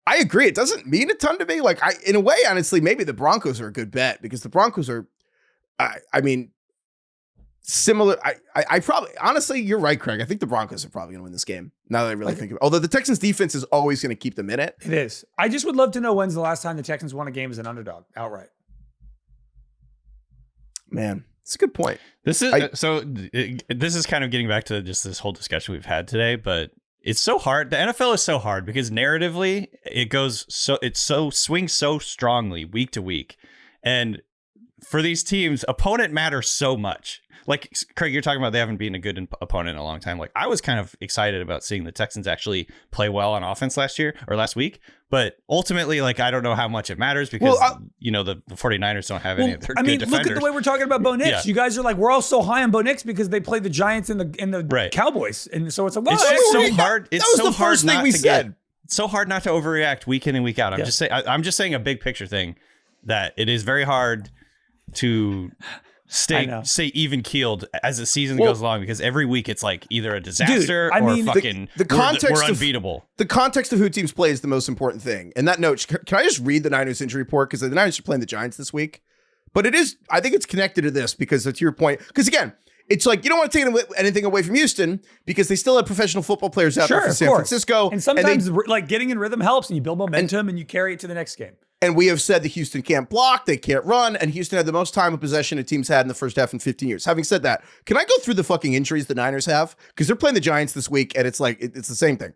I agree. It doesn't mean a ton to me. Like, in a way, honestly, maybe the Broncos are a good bet because the Broncos are, similar. I probably, honestly, you're right, Craig. I think the Broncos are probably going to win this game. Now that I really think of it. Although the Texans defense is always going to keep them in it. It is. I just would love to know when's the last time the Texans won a game as an underdog outright. Man, it's a good point. This is this is kind of getting back to just this whole discussion we've had today, but it's so hard. The NFL is so hard because narratively it swings so strongly week to week. And for these teams, opponent matters so much. Like, Craig, you're talking about they haven't been a good opponent in a long time. Like, I was kind of excited about seeing the Texans actually play well on offense last week. But ultimately, like, I don't know how much it matters because, the 49ers don't have any of their good defenders. Look at the way we're talking about Bo Nix. Yeah. You guys are like, we're all so high on Bo Nix because they played the Giants and the Cowboys. And so it's like, well, it's so hard. It's that was the first thing we said. It's so hard not to overreact week in and week out. I'm just saying a big picture thing that it is very hard to stay even keeled as the season goes along because every week it's like either a disaster or fucking the context we're unbeatable. The context of who teams play is the most important thing. And that note, can I just read the Niners injury report? Because the Niners are playing the Giants this week. But I think it's connected to this because to your point, because again, it's like you don't want to take anything away from Houston because they still have professional football players out there for San Francisco. And sometimes like getting in rhythm helps and you build momentum and you carry it to the next game. And we have said that Houston can't block, they can't run, and Houston had the most time of possession a team's had in the first half in 15 years. Having said that, can I go through the fucking injuries the Niners have? Because they're playing the Giants this week, and it's like, it's the same thing.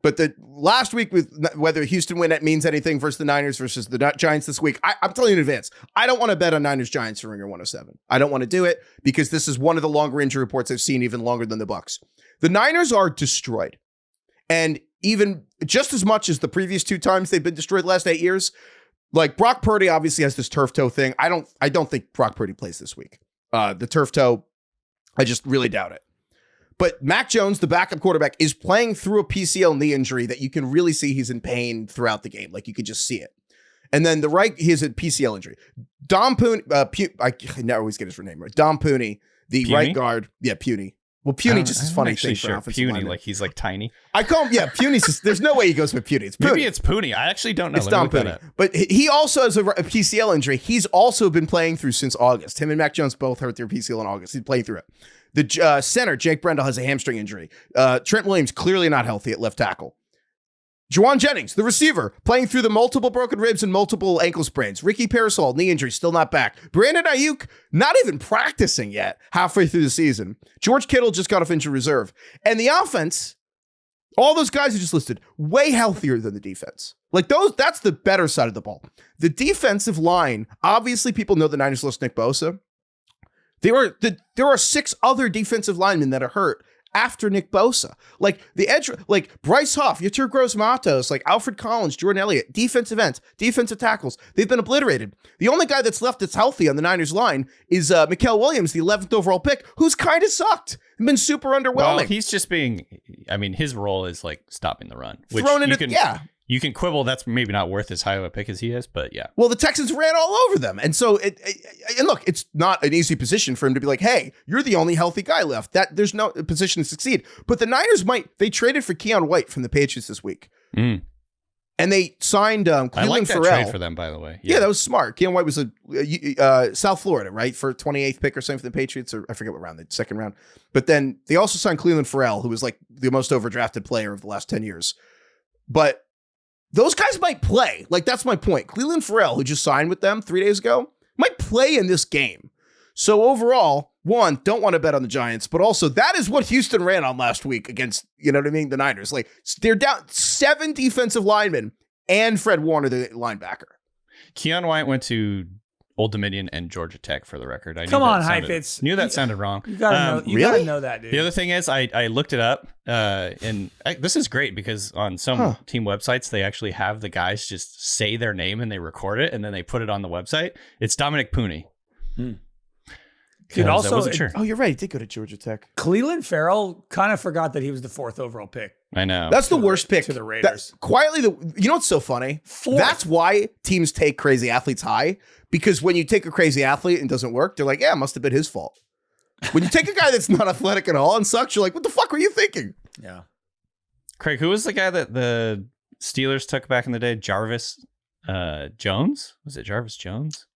But the last week, with whether Houston win, it means anything versus the Niners versus the Giants this week, I'm telling you in advance, I don't want to bet on Niners-Giants for Ringer 107. I don't want to do it because this is one of the longer injury reports I've seen, even longer than the Bucs. The Niners are destroyed. And even just as much as the previous 2 times they've been destroyed the last 8 years, like Brock Purdy obviously has this turf toe thing. I don't think Brock Purdy plays this week. The turf toe, I just really doubt it. But Mac Jones, the backup quarterback, is playing through a PCL knee injury that you can really see he's in pain throughout the game. Like you could just see it. And then he has a PCL injury. Dom Pooney, I never always get his name right. Dom Pooney, the Puny? right guard. Yeah, Puny. Well, Puny just is funny thing for offensive Puny, lineman. like he's like tiny. I call him, Puny's just, there's no way he goes with Puny. It's Puny. Maybe it's Puny. I actually don't know. It's Dom Puny. But he also has a PCL injury. He's also been playing through since August. Him and Mac Jones both hurt their PCL in August. He's playing through it. The center, Jake Brendel, has a hamstring injury. Trent Williams, clearly not healthy at left tackle. Juwan Jennings, the receiver, playing through the multiple broken ribs and multiple ankle sprains. Ricky Parasol, knee injury, still not back. Brandon Ayuk, not even practicing yet, halfway through the season. George Kittle just got off injured reserve. And the offense, all those guys you just listed, way healthier than the defense. Like that's the better side of the ball. The defensive line, obviously people know the Niners lost Nick Bosa. There are 6 other defensive linemen that are hurt after Nick Bosa. Like the edge, like Bryce Huff, Yetur Gross-Matos, like Alfred Collins, Jordan Elliott, defensive ends, defensive tackles. They've been obliterated. The only guy that's left that's healthy on the Niners line is Mikael Williams, the 11th overall pick, who's kind of sucked. Been super underwhelming. Well, he's just his role is like stopping the run. Which you can quibble that's maybe not worth as high of a pick as he is, but yeah. Well, the Texans ran all over them. And so, and look, it's not an easy position for him to be like, hey, you're the only healthy guy left. That there's no position to succeed. But the Niners they traded for Keon White from the Patriots this week. And they signed Cleveland I like that Farrell. trade for them, by the way. Yeah, that was smart. Keon White was a South Florida, right? For 28th pick or something for the Patriots, or I forget what round, the second round. But then they also signed Cleveland Farrell, who was like the most overdrafted player of the last 10 years. But those guys might play. Like, that's my point. Cleveland Farrell, who just signed with them 3 days ago, might play in this game. So overall, one, don't want to bet on the Giants, but also that is what Houston ran on last week against, you know what I mean, the Niners. Like, they're down 7 defensive linemen and Fred Warner, the linebacker. Keon White went to Old Dominion and Georgia Tech, for the record. Come on, Heifetz. Knew that sounded wrong. You gotta know that, dude. The other thing is, I looked it up, and this is great because on some team websites, they actually have the guys just say their name and they record it, and then they put it on the website. It's Dominic Pooney. Dude, also, I wasn't sure. Oh, you're right. He did go to Georgia Tech. Cleveland Farrell kind of forgot that he was the 4th overall pick. I know. That's the worst pick to the Raiders. Quietly, you know what's so funny? 4th. That's why teams take crazy athletes high, because when you take a crazy athlete and it doesn't work, they're like, yeah, it must have been his fault. When you take a guy that's not athletic at all and sucks, you're like, what the fuck were you thinking? Yeah. Craig, who was the guy that the Steelers took back in the day? Jarvis Jones? Was it Jarvis Jones?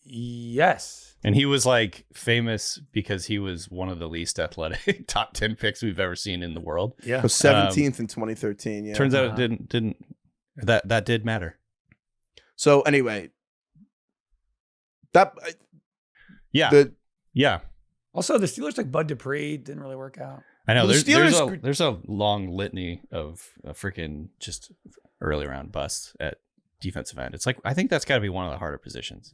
Yes. And he was like famous because he was one of the least athletic top 10 picks we've ever seen in the world. Yeah. Was 17th in 2013. Yeah. Turns out it didn't that did matter. So anyway, Also, the Steelers took Bud Dupree. Didn't really work out. I know. Well, there's a long litany of freaking just early round busts at defensive end. It's like, I think that's got to be one of the harder positions.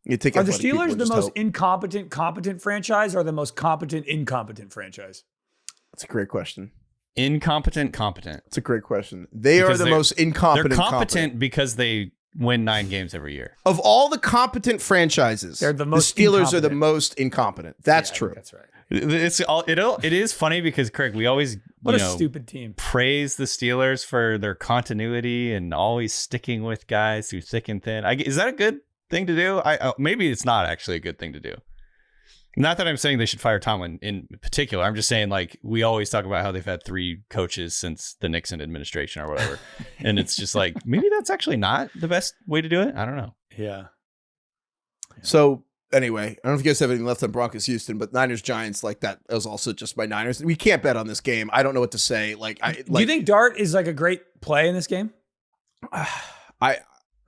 You take Are the athletic people Steelers and the just most hope. incompetent, competent franchise or the most competent, incompetent franchise? That's a great question. Incompetent, competent. It's a great question. They Because are the most incompetent. They're competent because they win 9 games every year. Of all the competent franchises, They're the most Steelers are incompetent. the most incompetent. That's Yeah, I true. think that's right. It is funny because, Craig, we always What a stupid team. praise the Steelers for their continuity and always sticking with guys through thick and thin. Is that a good thing to do? Maybe it's not actually a good thing to do. Not that I'm saying they should fire Tomlin in particular. I'm just saying, like, we always talk about how they've had 3 coaches since the Nixon administration or whatever. And it's just like, maybe that's actually not the best way to do it. I don't know. Yeah. So anyway, I don't know if you guys have anything left on Broncos Houston, but Niners Giants, like, that was also just my Niners. We can't bet on this game. I don't know what to say. Do you think Dart is like a great play in this game? I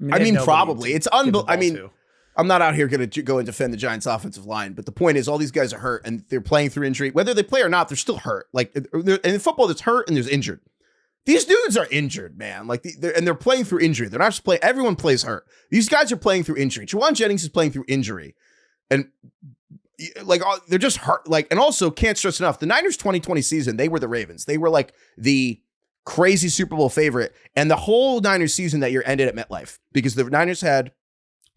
mean, probably. It's unbelievable. I mean, I'm not out here going to go and defend the Giants' offensive line, but the point is all these guys are hurt and they're playing through injury. Whether they play or not, they're still hurt. Like, and in football, there's hurt and there's injured. These dudes are injured, man. Like, they're playing through injury. They're not just playing. Everyone plays hurt. These guys are playing through injury. Juwan Jennings is playing through injury, and like they're just hurt. Like, and also can't stress enough. The Niners 2020 season, they were the Ravens. They were like the crazy Super Bowl favorite, and the whole Niners season that year ended at MetLife because the Niners had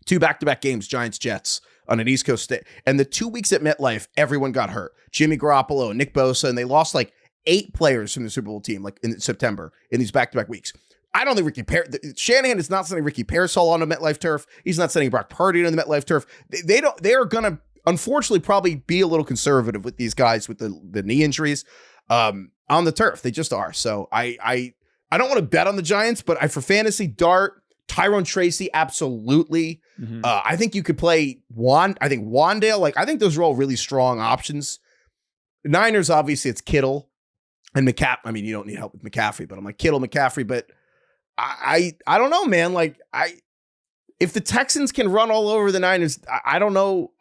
2 back-to-back games, Giants-Jets, on an East Coast state. And the 2 weeks at MetLife, everyone got hurt. Jimmy Garoppolo and Nick Bosa, and they lost like 8 players from the Super Bowl team, like in September, in these back-to-back weeks. I don't think Shanahan is not sending Ricky Pearsall on the MetLife turf. He's not sending Brock Purdy on the MetLife turf. They are going to, unfortunately, probably be a little conservative with these guys with the knee injuries on the turf. They just are. So I don't want to bet on the Giants, but for fantasy, Dart, Tyrone Tracy, absolutely. Mm-hmm. I think you could play Wandale. Like, I think those are all really strong options. Niners, obviously, it's Kittle and McCaffrey. I mean, you don't need help with McCaffrey, but I'm like Kittle, McCaffrey. But I don't know, man. Like, if the Texans can run all over the Niners, I don't know.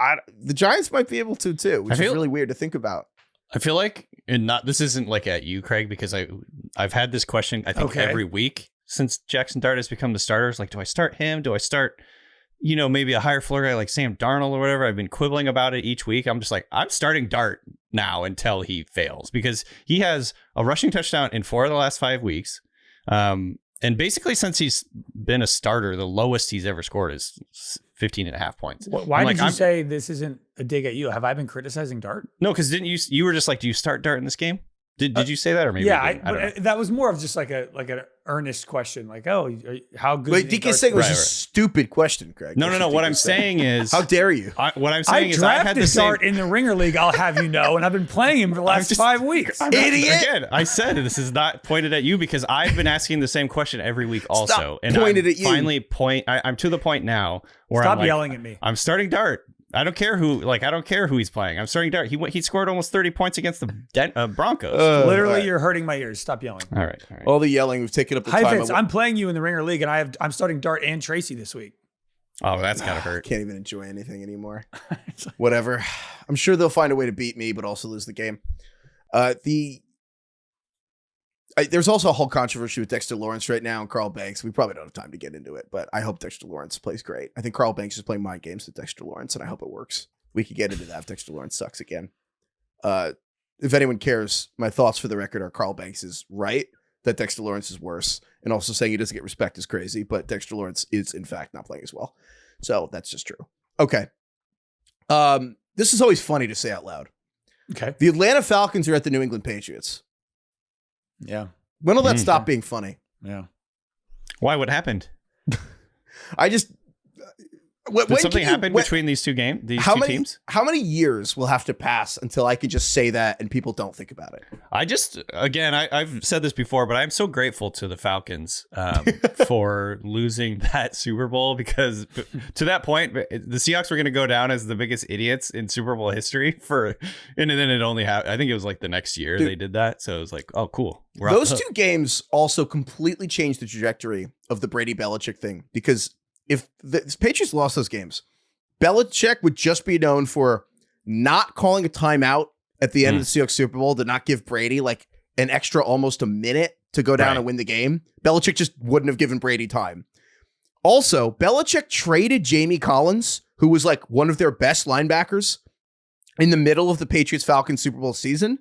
The Giants might be able to too, which is really weird to think about. I feel like, this isn't like at you, Craig, because I've had this question, I think, every week since Jackson Dart has become the starters. Like, do I start him? Do I start, maybe a higher floor guy like Sam Darnold or whatever? I've been quibbling about it each week. I'm just like, I'm starting Dart now until he fails because he has a rushing touchdown in 4 of the last 5 weeks. And basically since he's been a starter, the lowest he's ever scored is 15.5 points. Why did you say this isn't a dig at you? Have I been criticizing Dart? No, because didn't you were just like, do you start Dart in this game? Did you say that or maybe? Yeah, I don't know. that was more of just like an earnest question, like, oh, how good? Wait, DK saying was a stupid question, Craig. No. What I'm saying is, how dare you? What I'm saying is, I drafted Dart in the Ringer League. I'll have you know, and I've been playing him for the last 5 weeks. Idiot! Again, I said this is not pointed at you because I've been asking the same question every week also, Stop and pointed I'm at you. Finally, I'm to the point now where Stop I'm like, yelling at me. I'm starting Dart. I don't care who he's playing. I'm starting Dart. He scored almost 30 points against the Broncos. Literally, you're hurting my ears. Stop yelling. All right. All the yelling, we've taken up the Heifetz, time. I'm playing you in the Ringer League, and I'm starting Dart and Tracy this week. Oh, that's gotta hurt. Can't even enjoy anything anymore. Whatever. I'm sure they'll find a way to beat me, but also lose the game. There's also a whole controversy with Dexter Lawrence right now and Carl Banks. We probably don't have time to get into it, but I hope Dexter Lawrence plays great. I think Carl Banks is playing mind games with Dexter Lawrence, and I hope it works. We could get into that if Dexter Lawrence sucks again. If anyone cares, my thoughts for the record are Carl Banks is right that Dexter Lawrence is worse, and also saying he doesn't get respect is crazy, but Dexter Lawrence is, in fact, not playing as well. So that's just true. Okay. This is always funny to say out loud. Okay. The Atlanta Falcons are at the New England Patriots. Yeah. When will that stop being funny? Yeah. Why? What happened? I just... Did something happen between these two teams? How many years will have to pass until I could just say that and people don't think about it? I've said this before, but I'm so grateful to the Falcons for losing that Super Bowl because to that point, the Seahawks were going to go down as the biggest idiots in Super Bowl history and then it only happened. I think it was like the next year they did that. So it was like, oh, cool. Those 2 games also completely changed the trajectory of the Brady Belichick thing because if the Patriots lost those games, Belichick would just be known for not calling a timeout at the end of the Seahawks Super Bowl to not give Brady like an extra almost a minute to go down and win the game. Belichick just wouldn't have given Brady time. Also, Belichick traded Jamie Collins who was like one of their best linebackers in the middle of the Patriots-Falcons Super Bowl season.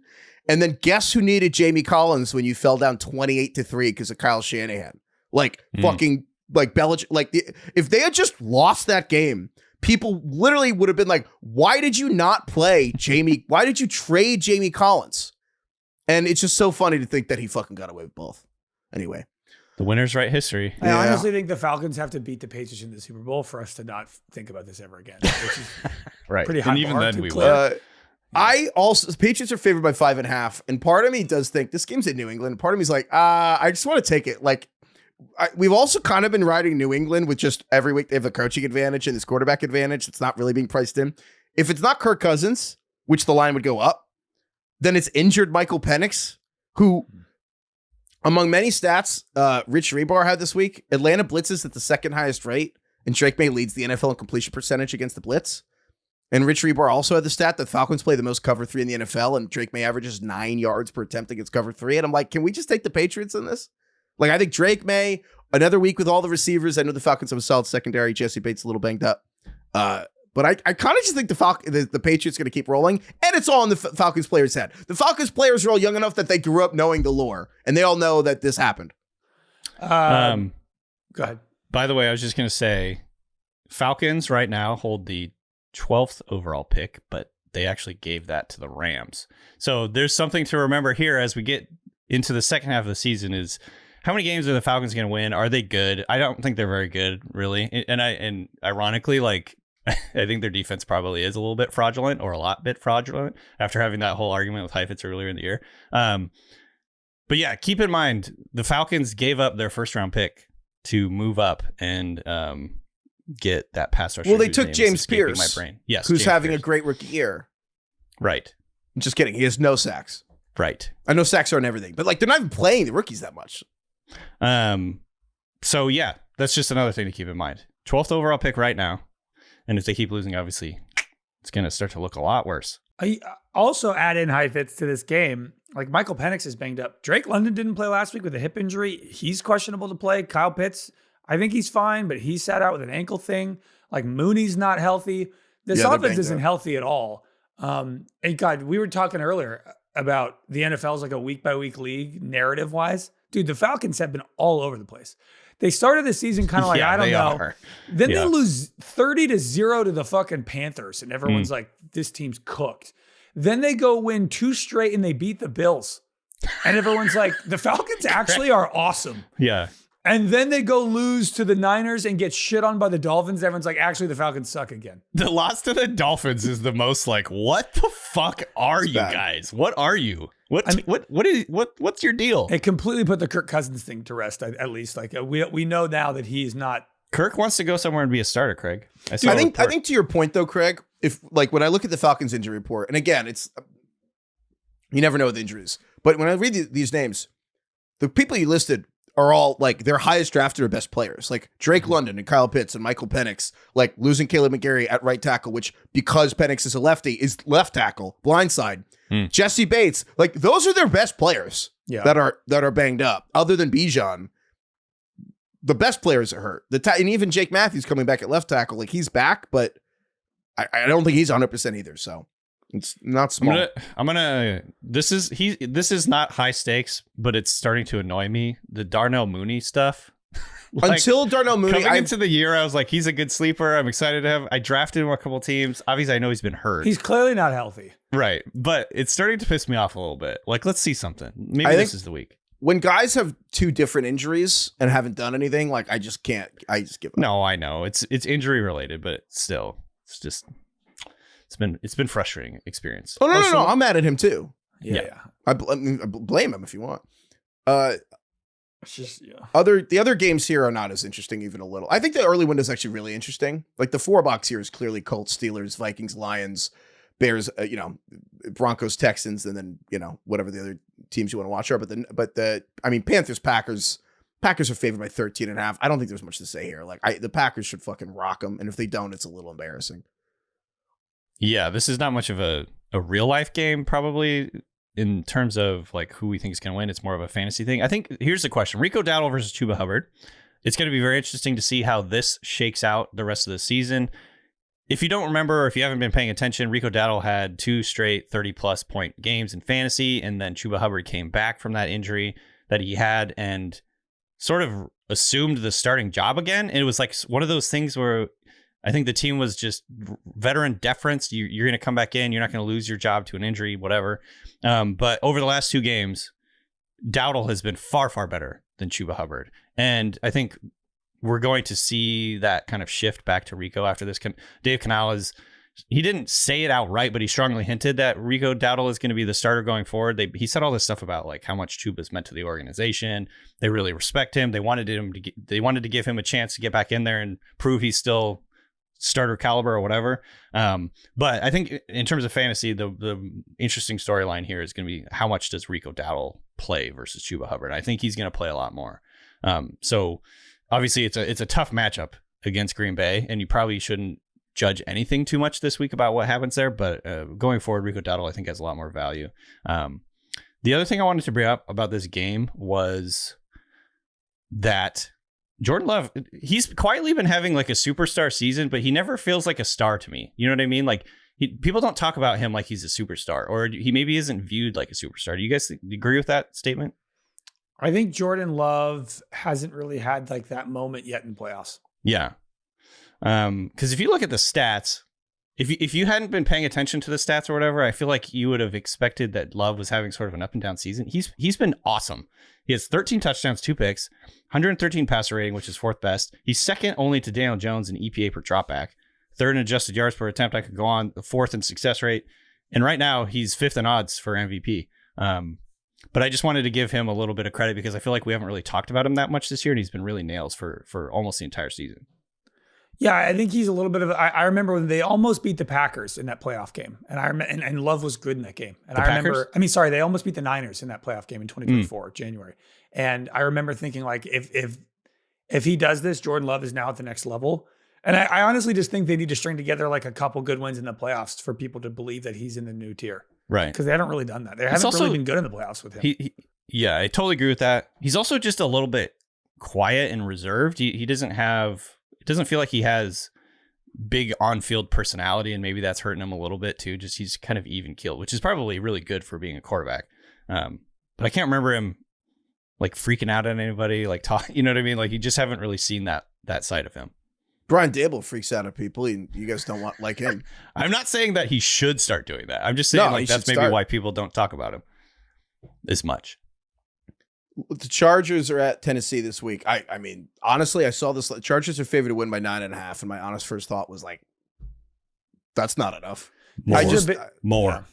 And then guess who needed Jamie Collins when you fell down 28-3 because of Kyle Shanahan? Fucking like Belichick. Like if they had just lost that game, people literally would have been like, why did you not play Jamie? Why did you trade Jamie Collins? And it's just so funny to think that he fucking got away with both. Anyway. The winners write history. I honestly think the Falcons have to beat the Patriots in the Super Bowl for us to not think about this ever again. Which is right. Pretty high and even bar, then we clear. will. The Patriots are favored by 5.5. And part of me does think this game's in New England. Part of me's like, I just want to take it. Like, we've also kind of been riding New England with just every week they have a coaching advantage and this quarterback advantage. It's not really being priced in. If it's not Kirk Cousins, which the line would go up, then it's injured Michael Penix, who, among many stats, Rich Rebar had this week, Atlanta blitzes at the second highest rate, and Drake May leads the NFL in completion percentage against the blitz. And Rich Rebar also had the stat that Falcons play the most cover 3 in the NFL, and Drake May averages 9 yards per attempt against cover 3. And I'm like, can we just take the Patriots in this? Like, I think Drake May, another week with all the receivers. I know the Falcons have a solid secondary. Jesse Bates a little banged up. But I kind of just think the Patriots going to keep rolling, and it's all in the Falcons players' head. The Falcons players are all young enough that they grew up knowing the lore, and they all know that this happened. Go ahead. By the way, I was just going to say, Falcons right now hold the 12th overall pick, but they actually gave that to the Rams. So there's something to remember here as we get into the second half of the season is how many games are the Falcons going to win? Are they good? I don't think they're very good, really. And ironically, like, I think their defense probably is a little bit fraudulent or a lot bit fraudulent after having that whole argument with Heifetz earlier in the year. But yeah, keep in mind, the Falcons gave up their first round pick to move up and get that pass rusher. Well, they took James Pierce, my brain. Yes, who's James having Pierce. a great rookie year. Right. I'm just kidding. He has no sacks. Right. I know sacks aren't everything, but like they're not even playing the rookies that much. So yeah, that's just another thing to keep in mind. 12th overall pick right now. And if they keep losing, obviously, it's going to start to look a lot worse. I also add in Heifetz to this game. Like Michael Penix is banged up. Drake London didn't play last week with a hip injury. He's questionable to play. Kyle Pitts, I think he's fine, but he sat out with an ankle thing. Like Mooney's not healthy. This offense isn't healthy at all. And God, we were talking earlier about the NFL's like a week-by-week league narrative-wise. Dude, the Falcons have been all over the place. They started the season kind of like, I don't know. Are. Then they lose 30-0 to the fucking Panthers, and everyone's like, this team's cooked. Then they go win 2 straight, and they beat the Bills. And everyone's like, the Falcons actually are awesome. Yeah. And then they go lose to the Niners and get shit on by the Dolphins. Everyone's like, actually, the Falcons suck again. The loss to the Dolphins is the most like, what the fuck are you guys? What are you? What's your deal? It completely put the Kirk Cousins thing to rest, at least. Like we know now that he's not. Kirk wants to go somewhere and be a starter, Craig. I think to your point though, Craig, if like when I look at the Falcons injury report, and again, it's you never know with injuries, but when I read these names, the people you listed are all like their highest drafted or best players, like Drake London and Kyle Pitts and Michael Penix, like losing Caleb McGarry at right tackle, which because Penix is a lefty is left tackle, blindside. Jesse Bates, like those are their best players that are banged up. Other than Bijan, the best players are hurt. And even Jake Matthews coming back at left tackle, like he's back, but I don't think he's 100% either. So it's not small. This is not high stakes, but it's starting to annoy me. The Darnell Mooney stuff. Like, until Darnell Mooney coming into the year, I was like, he's a good sleeper. I'm excited to have. I drafted him a couple teams. Obviously, I know he's been hurt. He's clearly not healthy, right? But it's starting to piss me off a little bit. Like, let's see something. Maybe this is the week. When guys have 2 different injuries and haven't done anything, like I just can't. I just give up. No, I know it's injury related, but still, it's been frustrating experience. Oh no, I'm mad at him too. Yeah. I blame him if you want. It's just the other games here are not as interesting, even a little. I think the early window is actually really interesting. Like the 4 box here is clearly Colts-Steelers, Vikings-Lions, Bears, Broncos-Texans, and then whatever the other teams you want to watch are. But the Panthers-Packers. Packers are favored by 13.5. I don't think there's much to say here. Like the Packers should fucking rock them, and if they don't, it's a little embarrassing. Yeah, this is not much of a real life game, probably. In terms of like who we think is going to win, it's more of a fantasy thing. I think here's the question: Rico Dowdle versus Chuba Hubbard. It's going to be very interesting to see how this shakes out the rest of the season. if you don't remember, or if you haven't been paying attention, Rico Dowdle had 2 straight 30-plus point games in fantasy, and then Chuba Hubbard came back from that injury that he had and sort of assumed the starting job again. And it was like one of those things where I think the team was just veteran deference. You're going to come back in. You're not going to lose your job to an injury, whatever. But over the last 2 games, Dowdle has been far, far better than Chuba Hubbard. And I think we're going to see that kind of shift back to Rico after this. Dave Canales, he didn't say it outright, but he strongly hinted that Rico Dowdle is going to be the starter going forward. He said all this stuff about like how much Chuba's meant to the organization. They really respect him. They wanted to give him a chance to get back in there and prove he's still starter caliber or whatever. But I think in terms of fantasy, the interesting storyline here is going to be how much does Rico Dowdle play versus Chuba Hubbard. I think he's going to play a lot more. So obviously it's a tough matchup against Green Bay, and you probably shouldn't judge anything too much this week about what happens there. But going forward, Rico Dowdle, I think, has a lot more value. The other thing I wanted to bring up about this game was that Jordan Love, he's quietly been having like a superstar season, but he never feels like a star to me. You know what I mean? Like people don't talk about him like he's a superstar, or he maybe isn't viewed like a superstar. Do you guys agree with that statement? I think Jordan Love hasn't really had like that moment yet in playoffs. Yeah. Because if you look at the stats, if you hadn't been paying attention to the stats or whatever, I feel like you would have expected that Love was having sort of an up and down season. He's been awesome. He has 13 touchdowns, 2 picks, 113 passer rating, which is 4th best. He's second only to Daniel Jones in EPA per dropback, 3rd in adjusted yards per attempt. I could go on, 4th in success rate. And right now he's 5th in odds for MVP. But I just wanted to give him a little bit of credit because I feel like we haven't really talked about him that much this year, and he's been really nails for almost the entire season. Yeah, I think he's a little bit of. I remember when they almost beat the Packers in that playoff game, and Love was good in that game. And they almost beat the Niners in that playoff game in 2024 January. And I remember thinking like, if he does this, Jordan Love is now at the next level. And I honestly just think they need to string together like a couple good wins in the playoffs for people to believe that he's in the new tier. Right. Because they haven't really done that. They haven't really been good in the playoffs with him. Yeah, I totally agree with that. He's also just a little bit quiet and reserved. He doesn't have. It doesn't feel like he has big on-field personality, and maybe that's hurting him a little bit too. Just he's kind of even-keeled, which is probably really good for being a quarterback. But I can't remember him like freaking out at anybody, like talk. You know what I mean? Like you just haven't really seen that side of him. Brian Dable freaks out at people, and you guys don't want like him. I'm not saying that he should start doing that. I'm just saying that's maybe why people don't talk about him as much. The Chargers are at Tennessee this week. I mean, honestly, I saw this. Chargers are favored to win by 9.5, and my honest first thought was like, that's not enough. More. Yeah.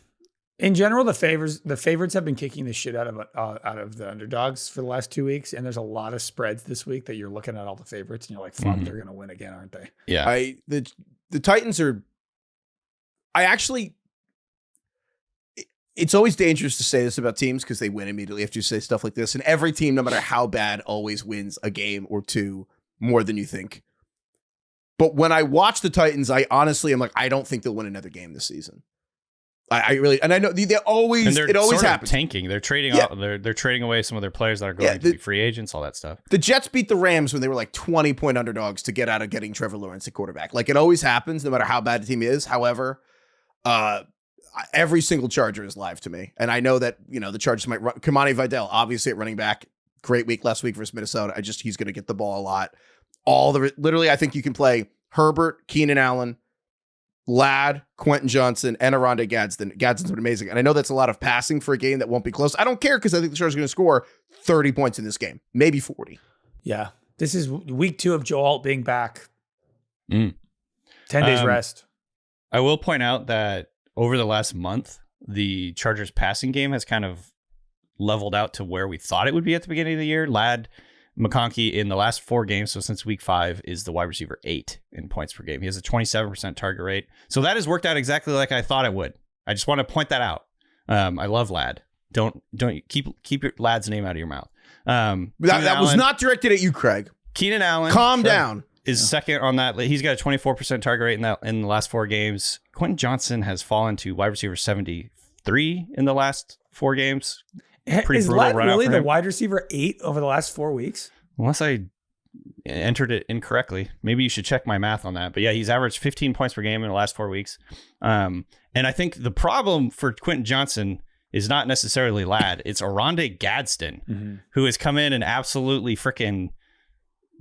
In general, the favorites have been kicking the shit out of the underdogs for the last 2 weeks, and there's a lot of spreads this week that you're looking at all the favorites, and you're like, fuck, they're gonna win again, aren't they? Yeah. The Titans are. It's always dangerous to say this about teams because they win immediately after you say stuff like this. And every team, no matter how bad, always wins a game or two more than you think. But when I watch the Titans, I honestly am like, I don't think they'll win another game this season. I really, and I know it always happens. Tanking. They're trading out. They're trading away some of their players that are going to be free agents, all that stuff. The Jets beat the Rams when they were like 20-point underdogs to get out of getting Trevor Lawrence at quarterback. Like it always happens, no matter how bad the team is. However, every single Charger is live to me. And I know that, the Chargers might run. Kamani Vidal, obviously at running back, great week last week versus Minnesota. He's going to get the ball a lot. Literally, I think you can play Herbert, Keenan Allen, Ladd, Quentin Johnson, and Aronde Gadsden. Gadsden's been amazing. And I know that's a lot of passing for a game that won't be close. I don't care because I think the Chargers are going to score 30 points in this game, maybe 40. Yeah. This is week 2 of Joe Alt being back. 10 days rest. I will point out that over the last month, the Chargers passing game has kind of leveled out to where we thought it would be at the beginning of the year. Ladd McConkey in the last 4 games, so since week 5, is the wide receiver 8 in points per game. He has a 27% target rate. So that has worked out exactly like I thought it would. I just want to point that out. I love Ladd. Don't keep your Ladd's name out of your mouth. That was not directed at you, Craig. Keenan Allen. Calm down. Is second on that. He's got a 24% target rate in the last 4 games. Quentin Johnson has fallen to wide receiver 73 in the last 4 games. Is Ladd really the wide receiver 8 over the last 4 weeks? Unless I entered it incorrectly. Maybe you should check my math on that. But yeah, he's averaged 15 points per game in the last 4 weeks. And I think the problem for Quentin Johnson is not necessarily Ladd. It's Oronde Gadsden, who has come in and absolutely freaking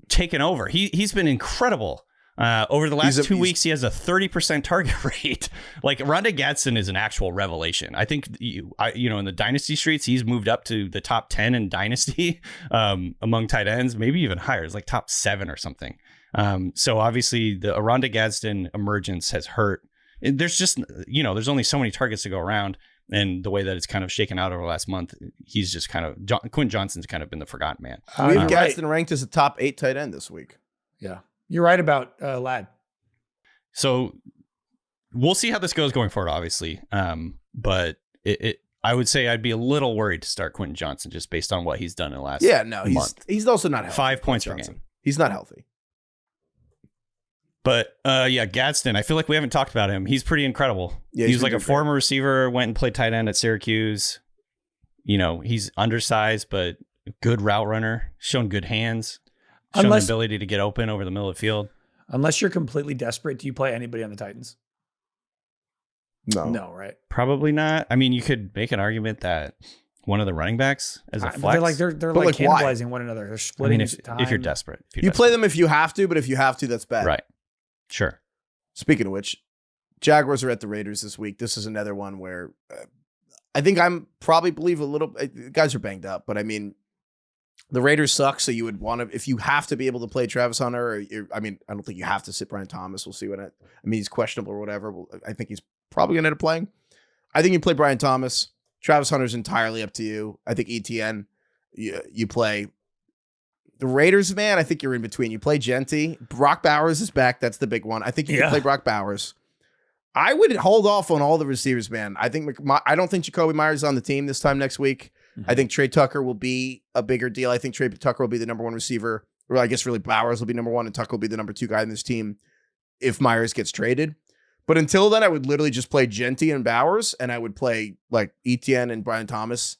taken over. He's been incredible. Over the last 2 weeks, he has a 30% target rate. Like, Oronde Gadsden is an actual revelation. I think, in the dynasty streets, he's moved up to the top 10 in dynasty among tight ends, maybe even higher. It's like top 7 or something. So obviously the Oronde Gadsden emergence has hurt. There's just, there's only so many targets to go around. And the way that it's kind of shaken out over the last month, he's just Quentin Johnson's kind of been the forgotten man. We have Gadsden ranked as a top 8 tight end this week. Yeah. You're right about Ladd. So we'll see how this goes going forward, obviously. But I would say I'd be a little worried to start Quentin Johnson just based on what he's done in the last month. He's also not healthy. 5 points per game. He's not healthy. But Gadsden, I feel like we haven't talked about him. He's pretty incredible. Yeah, he was like a former receiver, went and played tight end at Syracuse. He's undersized, but good route runner, shown good hands, shown the ability to get open over the middle of the field. Unless you're completely desperate, do you play anybody on the Titans? No, right? Probably not. I mean, you could make an argument that one of the running backs as a flex. They're like cannibalizing one another. They're splitting time. If you're desperate. You play them if you have to, but if you have to, that's bad. Right. Sure. Speaking of which, Jaguars are at the Raiders this week. This is another one where I think I'm probably believe a little. Guys are banged up, but I mean, the Raiders suck. So you would want to, if you have to be able to play Travis Hunter. I don't think you have to sit Brian Thomas. We'll see he's questionable or whatever. I think he's probably going to end up playing. I think you play Brian Thomas. Travis Hunter's entirely up to you. I think ETN. You play. The Raiders, man, I think you're in between. You play Genty. Brock Bowers is back. That's the big one. I think you can play Brock Bowers. I would hold off on all the receivers, man. I don't think Jacoby Myers is on the team this time next week. I think Trey Tucker will be a bigger deal. I think Trey Tucker will be the number 1 receiver. Or I guess really Bowers will be number 1 and Tucker will be the number 2 guy in this team if Myers gets traded. But until then, I would literally just play Genty and Bowers, and I would play like ETN and Brian Thomas.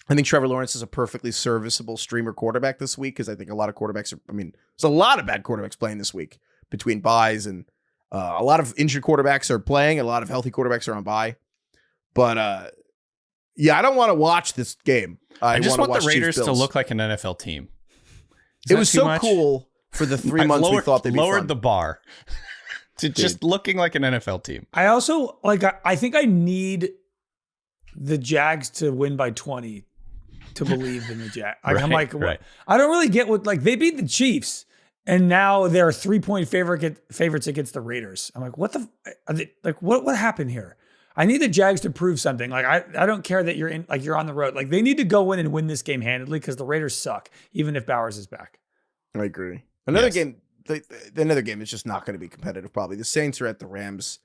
I think Trevor Lawrence is a perfectly serviceable streamer quarterback this week because I think a lot of quarterbacks there's a lot of bad quarterbacks playing this week between buys and a lot of injured quarterbacks are playing. A lot of healthy quarterbacks are on bye. But I don't want to watch this game. I just want the Raiders to look like an NFL team. It was so cool for the 3 months we thought they'd be lowered the bar to just looking like an NFL team. I also I think I need the Jags to win by 20 to believe in the Jags. I'm like, I don't really get what, they beat the Chiefs and now they're 3-point favorites against the Raiders. I'm like, what what happened here? I need the Jags to prove something. I don't care that you're on the road. They need to go in and win this game handedly because the Raiders suck, even if Bowers is back. I agree. Another game, another game is just not going to be competitive. Probably the Saints are at the Rams.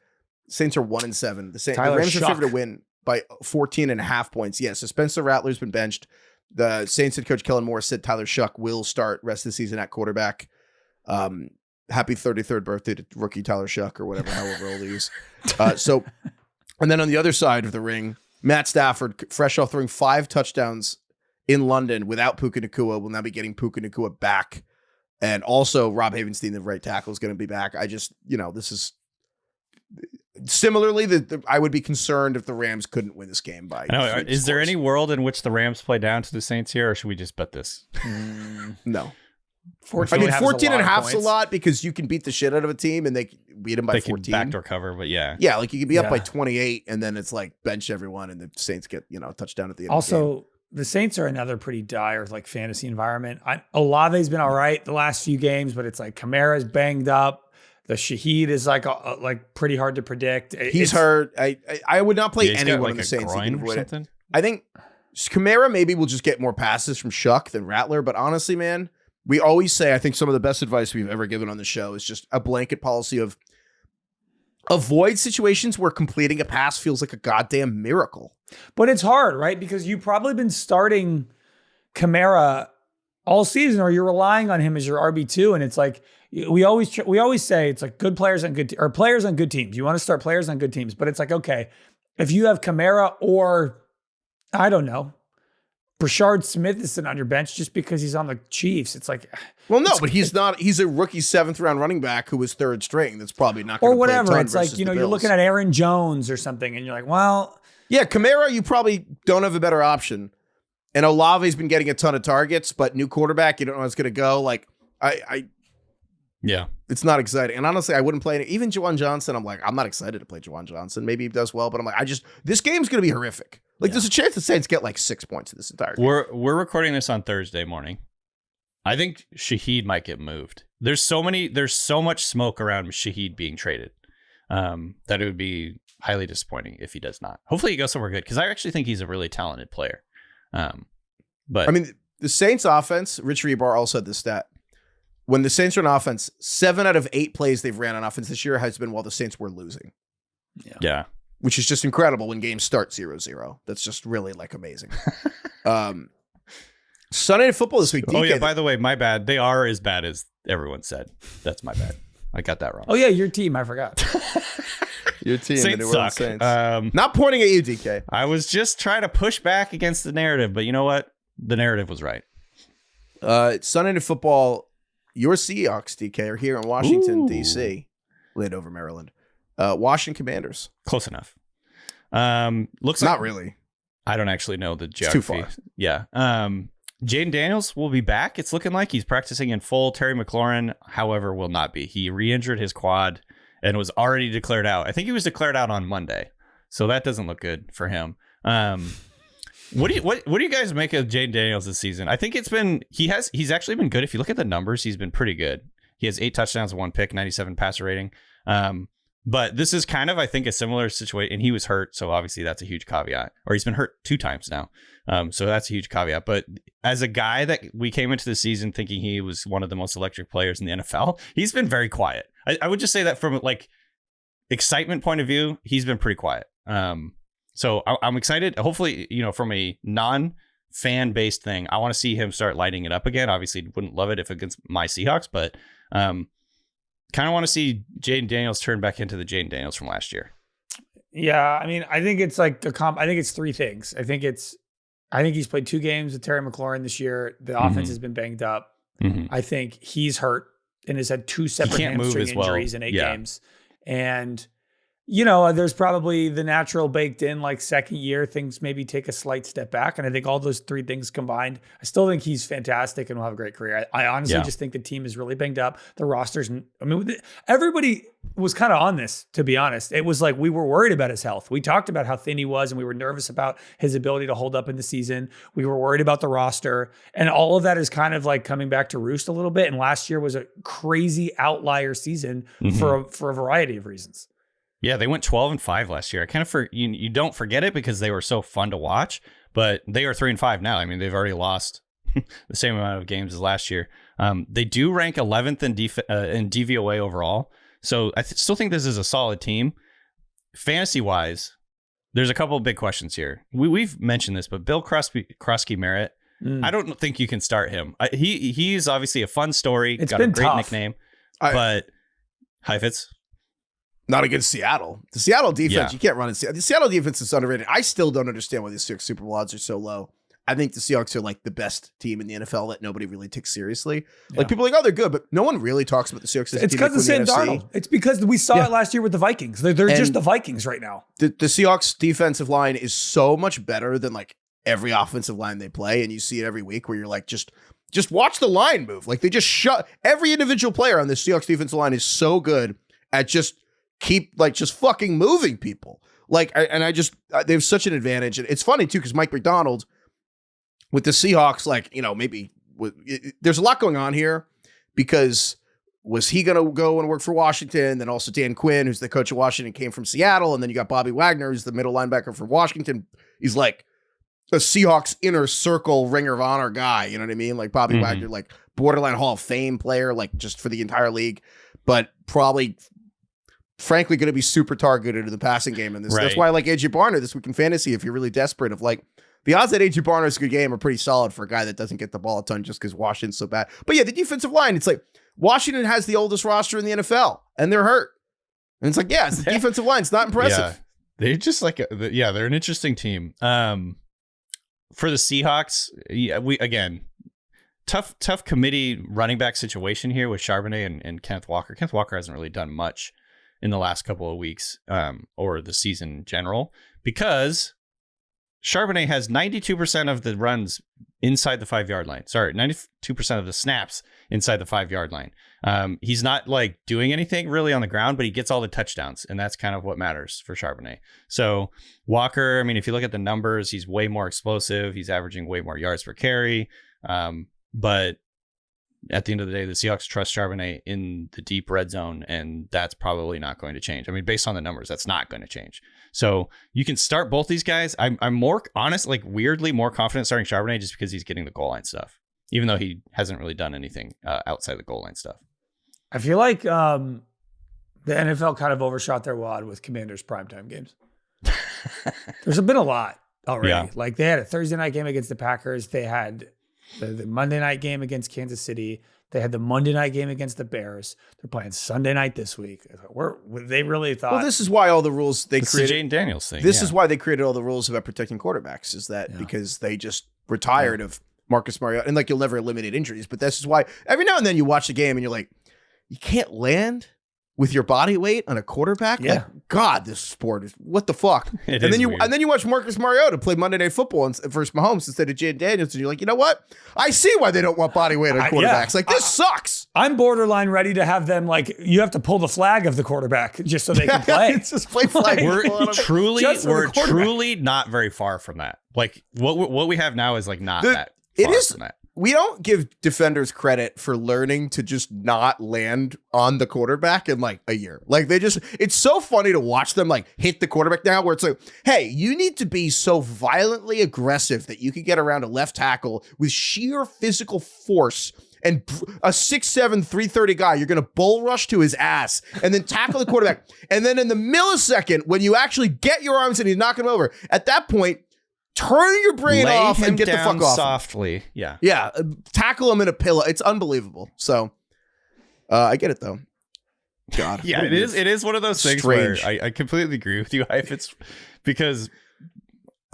Saints are 1-7. The Rams are favored to win by 14.5 points. Yeah, so Spencer Rattler's been benched. The Saints head coach Kellen Moore said Tyler Shuck will start rest of the season at quarterback. Happy 33rd birthday to rookie Tyler Shuck or whatever, however old he is. And then on the other side of the ring, Matt Stafford, fresh off throwing 5 touchdowns in London without Puka Nacua, will now be getting Puka Nacua back. And also Rob Havenstein, the right tackle, is going to be back. I just, this is... Similarly, I would be concerned if the Rams couldn't win this game by. Is there any world in which the Rams play down to the Saints here, or should we just bet this? No. 14.5 is a lot because you can beat the shit out of a team and they beat them by 14. Can backdoor cover, but yeah. Yeah, you can be up by 28 and then it's bench everyone and the Saints get, a touchdown at the end of the game. The Saints are another pretty dire fantasy environment. Olave's been all right the last few games, but it's Kamara's banged up. The Shaheed is pretty hard to predict. He's hurt. I would not play anyone on the Saints. I think Kamara maybe will just get more passes from Shuck than Rattler. But honestly, man, we always say I think some of the best advice we've ever given on the show is just a blanket policy of avoid situations where completing a pass feels like a goddamn miracle. But it's hard, right? Because you've probably been starting Kamara all season, or you're relying on him as your RB2, and it's we always say it's good players on good or players on good teams. You want to start players on good teams, but it's okay, if you have Kamara or I don't know, Brashard Smith is sitting on your bench just because he's on the Chiefs. It's like, well, no, but he's not. He's a rookie 7th round running back who was 3rd string. That's probably not going to play a ton. Or whatever. It's like, you're looking at Aaron Jones or something, and you're like, well, yeah, Kamara, you probably don't have a better option. And Olave's been getting a ton of targets, but new quarterback, you don't know how it's going to go. Like, yeah, it's not exciting. And honestly, I wouldn't play it. Even Juwan Johnson, I'm like, I'm not excited to play Juwan Johnson. Maybe he does well, but I'm like, this game's going to be horrific. Like, there's a chance the Saints get like 6 points in this entire game. We're recording this on Thursday morning. I think Shaheed might get moved. There's so much smoke around Shaheed being traded that it would be highly disappointing if he does not. Hopefully he goes somewhere good, because I actually think he's a really talented player. But I mean, the Saints offense, Rich Rebar also had this stat. When the Saints run offense, 7 out of 8 plays they've ran on offense this year has been while the Saints were losing. Yeah. Which is just incredible when games start 0-0. That's just really like amazing. Sunday Night Football this week. DK, oh yeah, by the way, my bad. They are as bad as everyone said. That's my bad. I got that wrong. Oh yeah, your team. I forgot. Your team, Saints the New Orleans suck. Saints. Not pointing at you, DK. I was just trying to push back against the narrative, but you know what? The narrative was right. Sunday Night Football. Your Seahawks, DK, are here in Washington, D.C., laid over Maryland. Washington Commanders. Close enough. Looks not like, really. I don't actually know the geography. It's too far. Yeah. Jaden Daniels will be back. It's looking like he's practicing in full. Terry McLaurin, however, will not be. He re-injured his quad and was already declared out. I think he was declared out on Monday, so that doesn't look good for him. What do you guys make of Jaden Daniels this season? I think he's actually been good. If you look at the numbers, he's been pretty good. He has 8 touchdowns, 1 pick, 97 passer rating. But this is kind of, I think, a similar situation. And he was hurt, so obviously that's a huge caveat. Or he's been hurt 2 times now, so that's a huge caveat. But as a guy that we came into the season thinking he was one of the most electric players in the NFL, he's been very quiet. I would just say that from like excitement point of view, he's been pretty quiet. So I'm excited. Hopefully, from a non-fan based thing, I want to see him start lighting it up again. Obviously, wouldn't love it if against my Seahawks, but kind of want to see Jaden Daniels turn back into the Jaden Daniels from last year. Yeah, I mean, I think it's like I think it's 3 things. I think he's played 2 games with Terry McLaurin this year. The offense has been banged up. Mm-hmm. I think he's hurt and has had 2 separate hamstring injuries in 8 games. And there's probably the natural baked in, like second year, things maybe take a slight step back. And I think all those 3 things combined, I still think he's fantastic and will have a great career. I honestly just think the team is really banged up. The rosters, everybody was kind of on this, to be honest. It was like we were worried about his health. We talked about how thin he was and we were nervous about his ability to hold up in the season. We were worried about the roster. And all of that is kind of like coming back to roost a little bit. And last year was a crazy outlier season for a variety of reasons. Yeah, they went 12-5 last year. I kind of you don't forget it because they were so fun to watch, but they are 3-5 now. I mean, they've already lost the same amount of games as last year. They do rank 11th in DVOA overall, so I still think this is a solid team. Fantasy-wise, there's a couple of big questions here. We've mentioned this, but Bill Krosky-Merritt, I don't think you can start him. He's obviously a fun story. It's got been a great tough. Nickname, but Heifetz. Not against Seattle. The Seattle defense, you can't run it. The Seattle defense is underrated. I still don't understand why the Seahawks Super Bowl odds are so low. I think the Seahawks are like the best team in the NFL that nobody really takes seriously. Yeah. Like people are like, oh, they're good, but no one really talks about the Seahawks. It's because of Sam Darnold. It's because we saw it last year with the Vikings. They're just the Vikings right now. The Seahawks defensive line is so much better than like every offensive line they play, and you see it every week where you're like, just watch the line move. Like they just shut every individual player on the Seahawks defensive line is so good at just fucking moving people. Like, they have such an advantage. And it's funny too, because Mike McDonald with the Seahawks, there's a lot going on here because was he going to go and work for Washington? Then also Dan Quinn, who's the coach of Washington, came from Seattle. And then you got Bobby Wagner, who's the middle linebacker from Washington. He's like a Seahawks inner circle Ring of Honor guy. You know what I mean? Like Bobby Wagner, like borderline Hall of Fame player, like just for the entire league, but probably frankly going to be super targeted in the passing game in this. Right. That's why I like AJ Barner this week in fantasy. If you're really desperate, of like the odds that AJ Barner is a good game are pretty solid for a guy that doesn't get the ball a ton just because Washington's so bad. But yeah, the defensive line, it's like Washington has the oldest roster in the NFL and they're hurt. And it's like, yeah, it's the defensive line. It's not impressive. Yeah, they're just like, they're an interesting team. for the Seahawks, tough committee running back situation here with Charbonnet and Kenneth Walker. Kenneth Walker hasn't really done much in the last couple of weeks, or the season in general, because Charbonnet has 92% of the runs inside the 5-yard line. Sorry, 92% of the snaps inside the 5-yard line. He's not like doing anything really on the ground, but he gets all the touchdowns, and that's kind of what matters for Charbonnet. So Walker, I mean, if you look at the numbers, he's way more explosive. He's averaging way more yards per carry. But at the end of the day, the Seahawks trust Charbonnet in the deep red zone, and that's probably not going to change. I mean, based on the numbers, that's not going to change. So you can start both these guys. I'm more honest, like weirdly more confident starting Charbonnet just because he's getting the goal line stuff, even though he hasn't really done anything outside the goal line stuff. I feel like the NFL kind of overshot their wad with Commanders primetime games. There's been a lot already. Yeah. Like they had a Thursday night game against the Packers. They had the Monday night game against Kansas City. They had the Monday night game against the Bears. They're playing Sunday night this week. They really thought. Well, this is why all the rules they created. Jane Daniels thing. This is why they created all the rules about protecting quarterbacks. Is that because they just were tired of Marcus Mariota, and like you'll never eliminate injuries. But this is why every now and then you watch the game and you're like, you can't land with your body weight on a quarterback. Yeah. Like, God, this sport is what the fuck. It and is then weird. you watch Marcus Mariota play Monday Night Football versus Mahomes instead of Jane Daniels, and you're like, you know what? I see why they don't want body weight on quarterbacks. Like this sucks. I'm borderline ready to have them like you have to pull the flag of the quarterback just so they can play. It's just play flag. We're Just truly not very far from that. Like what we have now is like not that far from that. We don't give defenders credit for learning to just not land on the quarterback in like a year. Like it's so funny to watch them like hit the quarterback now where it's like, hey, you need to be so violently aggressive that you can get around a left tackle with sheer physical force and a 6'7", 330 guy. You're going to bull rush to his ass and then tackle the quarterback. And then in the millisecond, when you actually get your arms and he's knocking him over, at that point, turn your brain off and get the fuck off. Softly. Yeah. Yeah. Tackle him in a pillow. It's unbelievable. So I get it though. God. Yeah, it is one of those things strange. where I completely agree with you, Heifetz, because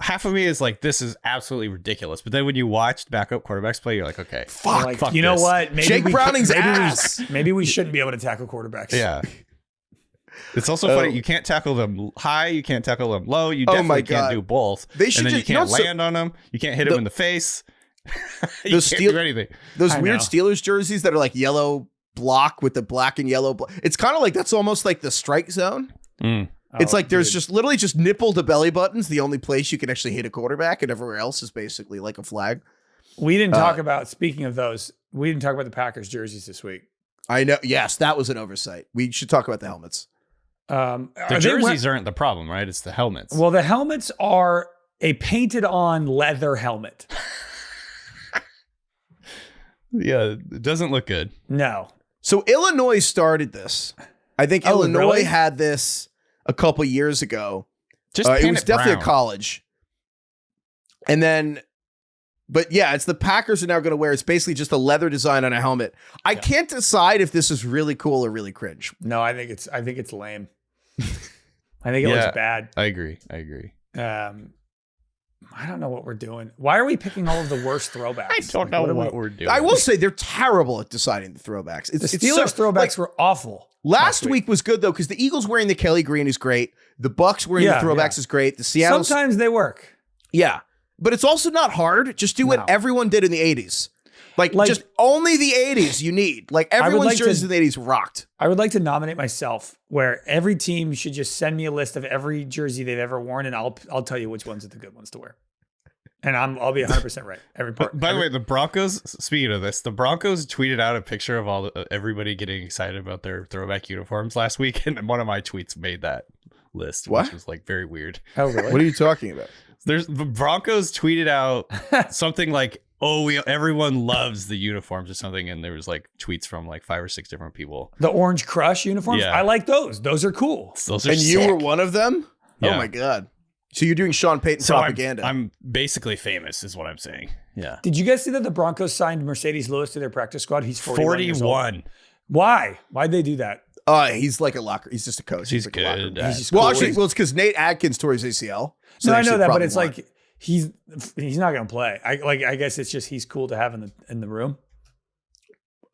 half of me is like, this is absolutely ridiculous. But then when you watch backup quarterbacks play, you're like, okay, fuck you know this. what? Maybe Jake Browning's ass. Maybe we shouldn't be able to tackle quarterbacks. Yeah. It's also funny. You can't tackle them high. You can't tackle them low. You definitely can't do both. They should and then just, you can't land on them. You can't hit them in the face. You can't do anything. Those weird Steelers jerseys that are like yellow block with the black and yellow. It's kind of like that's almost like the strike zone. It's like there's just literally just nipple to belly buttons. The only place you can actually hit a quarterback, and everywhere else is basically like a flag. We didn't talk about, speaking of those, we didn't talk about the Packers jerseys this week. I know. Yes, that was an oversight. We should talk about the helmets. The jerseys aren't the problem, right? It's the helmets. Well, the helmets are a painted on leather helmet. Yeah, it doesn't look good. No. So Illinois started this. I think Illinois really? had this a couple years ago. Just it was definitely brown. a college. And then, but yeah, it's the Packers are now going to wear. It's basically just a leather design on a helmet. I can't decide if this is really cool or really cringe. No, I think it's lame. I think it looks bad. I agree. I don't know what we're doing. Why are we picking all of the worst throwbacks? I don't know what we're doing. I will say they're terrible at deciding the throwbacks. The Steelers throwbacks were awful. Last week was good though because the Eagles wearing the Kelly Green is great. The Bucks wearing the throwbacks is great. The Seattle sometimes they work. Yeah, but it's also not hard. Just do what everyone did in the 80s. Like just only the 80s you need. Like everyone's jerseys in the 80s rocked. I would like to nominate myself where every team should just send me a list of every jersey they've ever worn and I'll tell you which ones are the good ones to wear. And I'll be 100% right. By the way, the Broncos, speaking of this, the Broncos tweeted out a picture of everybody getting excited about their throwback uniforms last week. And one of my tweets made that list, which was like very weird. Oh, really? What are you talking about? The Broncos tweeted out something like, everyone loves the uniforms or something. And there was like tweets from like 5 or 6 different people. The Orange Crush uniforms? Yeah. I like those. Those are cool. Those are and sick. You were one of them? Yeah. Oh my God. So you're doing Sean Payton propaganda. I'm basically famous is what I'm saying. Yeah. Did you guys see that the Broncos signed Mercedes Lewis to their practice squad? He's 41 years old. 41. Why? Why'd they do that? He's like a locker. He's just a coach. He's like good. it's because Nate Adkins tore his ACL. So no, I know that, but it's like he's not going to play. I guess it's just he's cool to have in the room.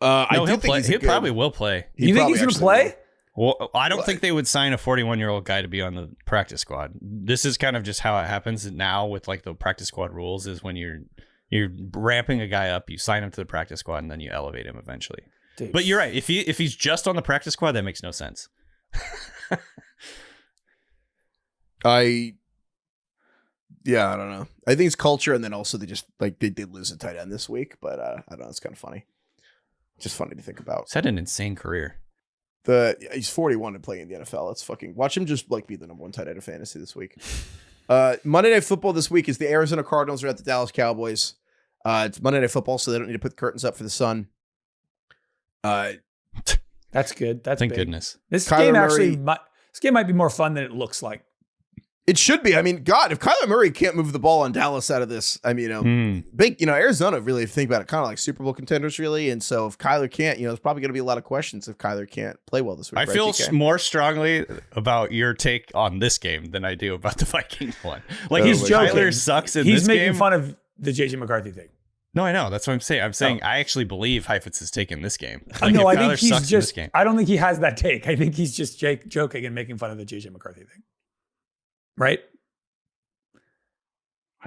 No, he probably will play. You think he's going to play? Well, I don't think they would sign a 41-year-old guy to be on the practice squad. This is kind of just how it happens now with like the practice squad rules is when you're ramping a guy up, you sign him to the practice squad, and then you elevate him eventually. Dude. But you're right. If he's just on the practice squad, that makes no sense. I don't know. I think it's culture, and then also they did lose a tight end this week, but I don't know. It's kind of funny. Just funny to think about. He's had an insane career. He's 41 and playing in the NFL. Let's fucking watch him just be the number one tight end of fantasy this week. Monday Night Football this week is the Arizona Cardinals are at the Dallas Cowboys. It's Monday Night Football, so they don't need to put the curtains up for the sun. That's good. That's thank big. goodness. This Kyler game Murray, this game might be more fun than it looks like. It should be. I mean, God, if Kyler Murray can't move the ball on Dallas out of this, I mean, big, Arizona, really, if you think about it, kind of like Super Bowl contenders, really. And so if Kyler can't, there's probably going to be a lot of questions if Kyler can't play well this week. I feel more strongly about your take on this game than I do about the Vikings one. Like, he's joking. Kyler sucks in this game. He's making fun of the JJ McCarthy thing. No, I know. That's what I'm saying. I'm saying I actually believe Heifetz is taking this game. Like, no, I think he's just. I don't think he has that take. I think he's just joking and making fun of the JJ McCarthy thing. Right?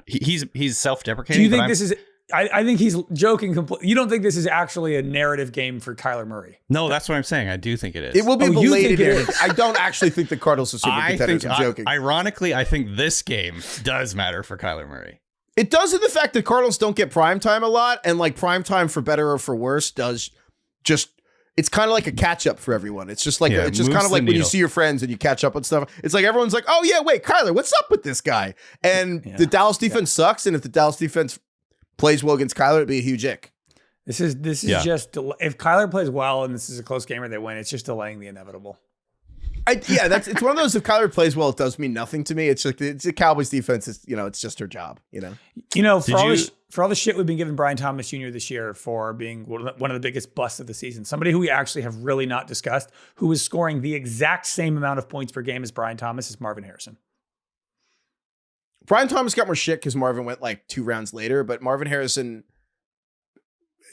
He's self-deprecating. Do you think this is? I think he's joking completely. You don't think this is actually a narrative game for Kyler Murray? No, that's what I'm saying. I do think it is. It will be belated. I don't actually think the Cardinals are super contenders. I'm joking. Ironically, I think this game does matter for Kyler Murray. It does in the fact that Cardinals don't get prime time a lot, and like prime time for better or for worse does just. It's kind of like a catch up for everyone. It's just like it's just kind of like when you see your friends and you catch up on stuff. It's like everyone's like, "Oh yeah, wait, Kyler, what's up with this guy?" And the Dallas defense sucks, and if the Dallas defense plays well against Kyler, it'd be a huge ick. This is just if Kyler plays well and this is a close game or they win, it's just delaying the inevitable. It's one of those. If Kyler plays well, it does mean nothing to me. It's like it's a Cowboys defense. It's it's just her job. For all the shit we've been giving Brian Thomas Jr. this year for being one of the biggest busts of the season, somebody who we actually have really not discussed, who is scoring the exact same amount of points per game as Brian Thomas, is Marvin Harrison. Brian Thomas got more shit because Marvin went like 2 rounds later, but Marvin Harrison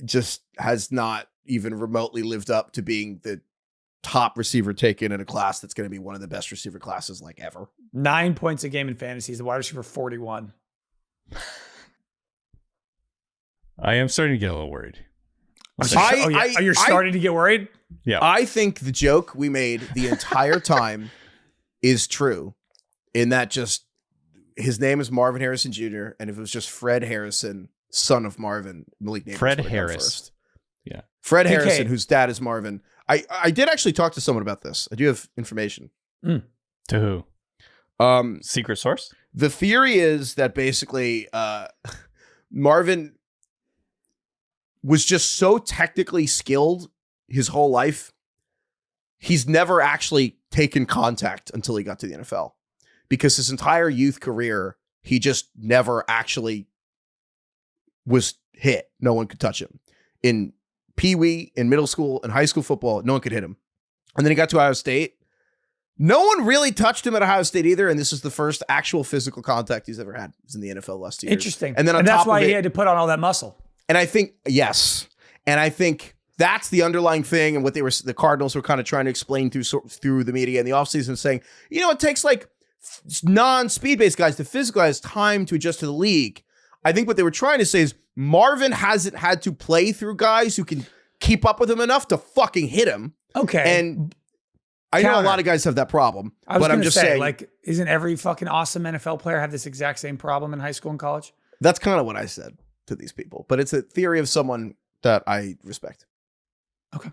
just has not even remotely lived up to being the top receiver taken in a class that's going to be one of the best receiver classes like ever. 9 points a game in fantasy. He's the wide receiver 41. I am starting to get a little worried. You're starting to get worried? Yeah. I think the joke we made the entire time is true in that just his name is Marvin Harrison Jr. And if it was just Fred Harrison, son of Marvin, Malik Neighbors Fred Harris. First. Yeah. Fred Harrison, whose dad is Marvin. I did actually talk to someone about this. I do have information. To who? Secret source? The theory is that basically Marvin was just so technically skilled his whole life. He's never actually taken contact until he got to the NFL because his entire youth career, he just never actually was hit. No one could touch him. In Pee-wee, in middle school, in high school football, no one could hit him. And then he got to Ohio State. No one really touched him at Ohio State either, and this is the first actual physical contact he's ever had. He was in the NFL last 2 years. Interesting. And then that's why he had to put on all that muscle. And I think, yes. And I think that's the underlying thing and what the Cardinals were kind of trying to explain through the media in the offseason, saying, it takes like non-speed-based guys, the physical guys, time to adjust to the league. I think what they were trying to say is Marvin hasn't had to play through guys who can keep up with him enough to fucking hit him. Okay. And I know a lot of guys have that problem, but I'm just saying, like, isn't every fucking awesome NFL player have this exact same problem in high school and college? That's kind of what I said to these people, but it's a theory of someone that I respect. Okay.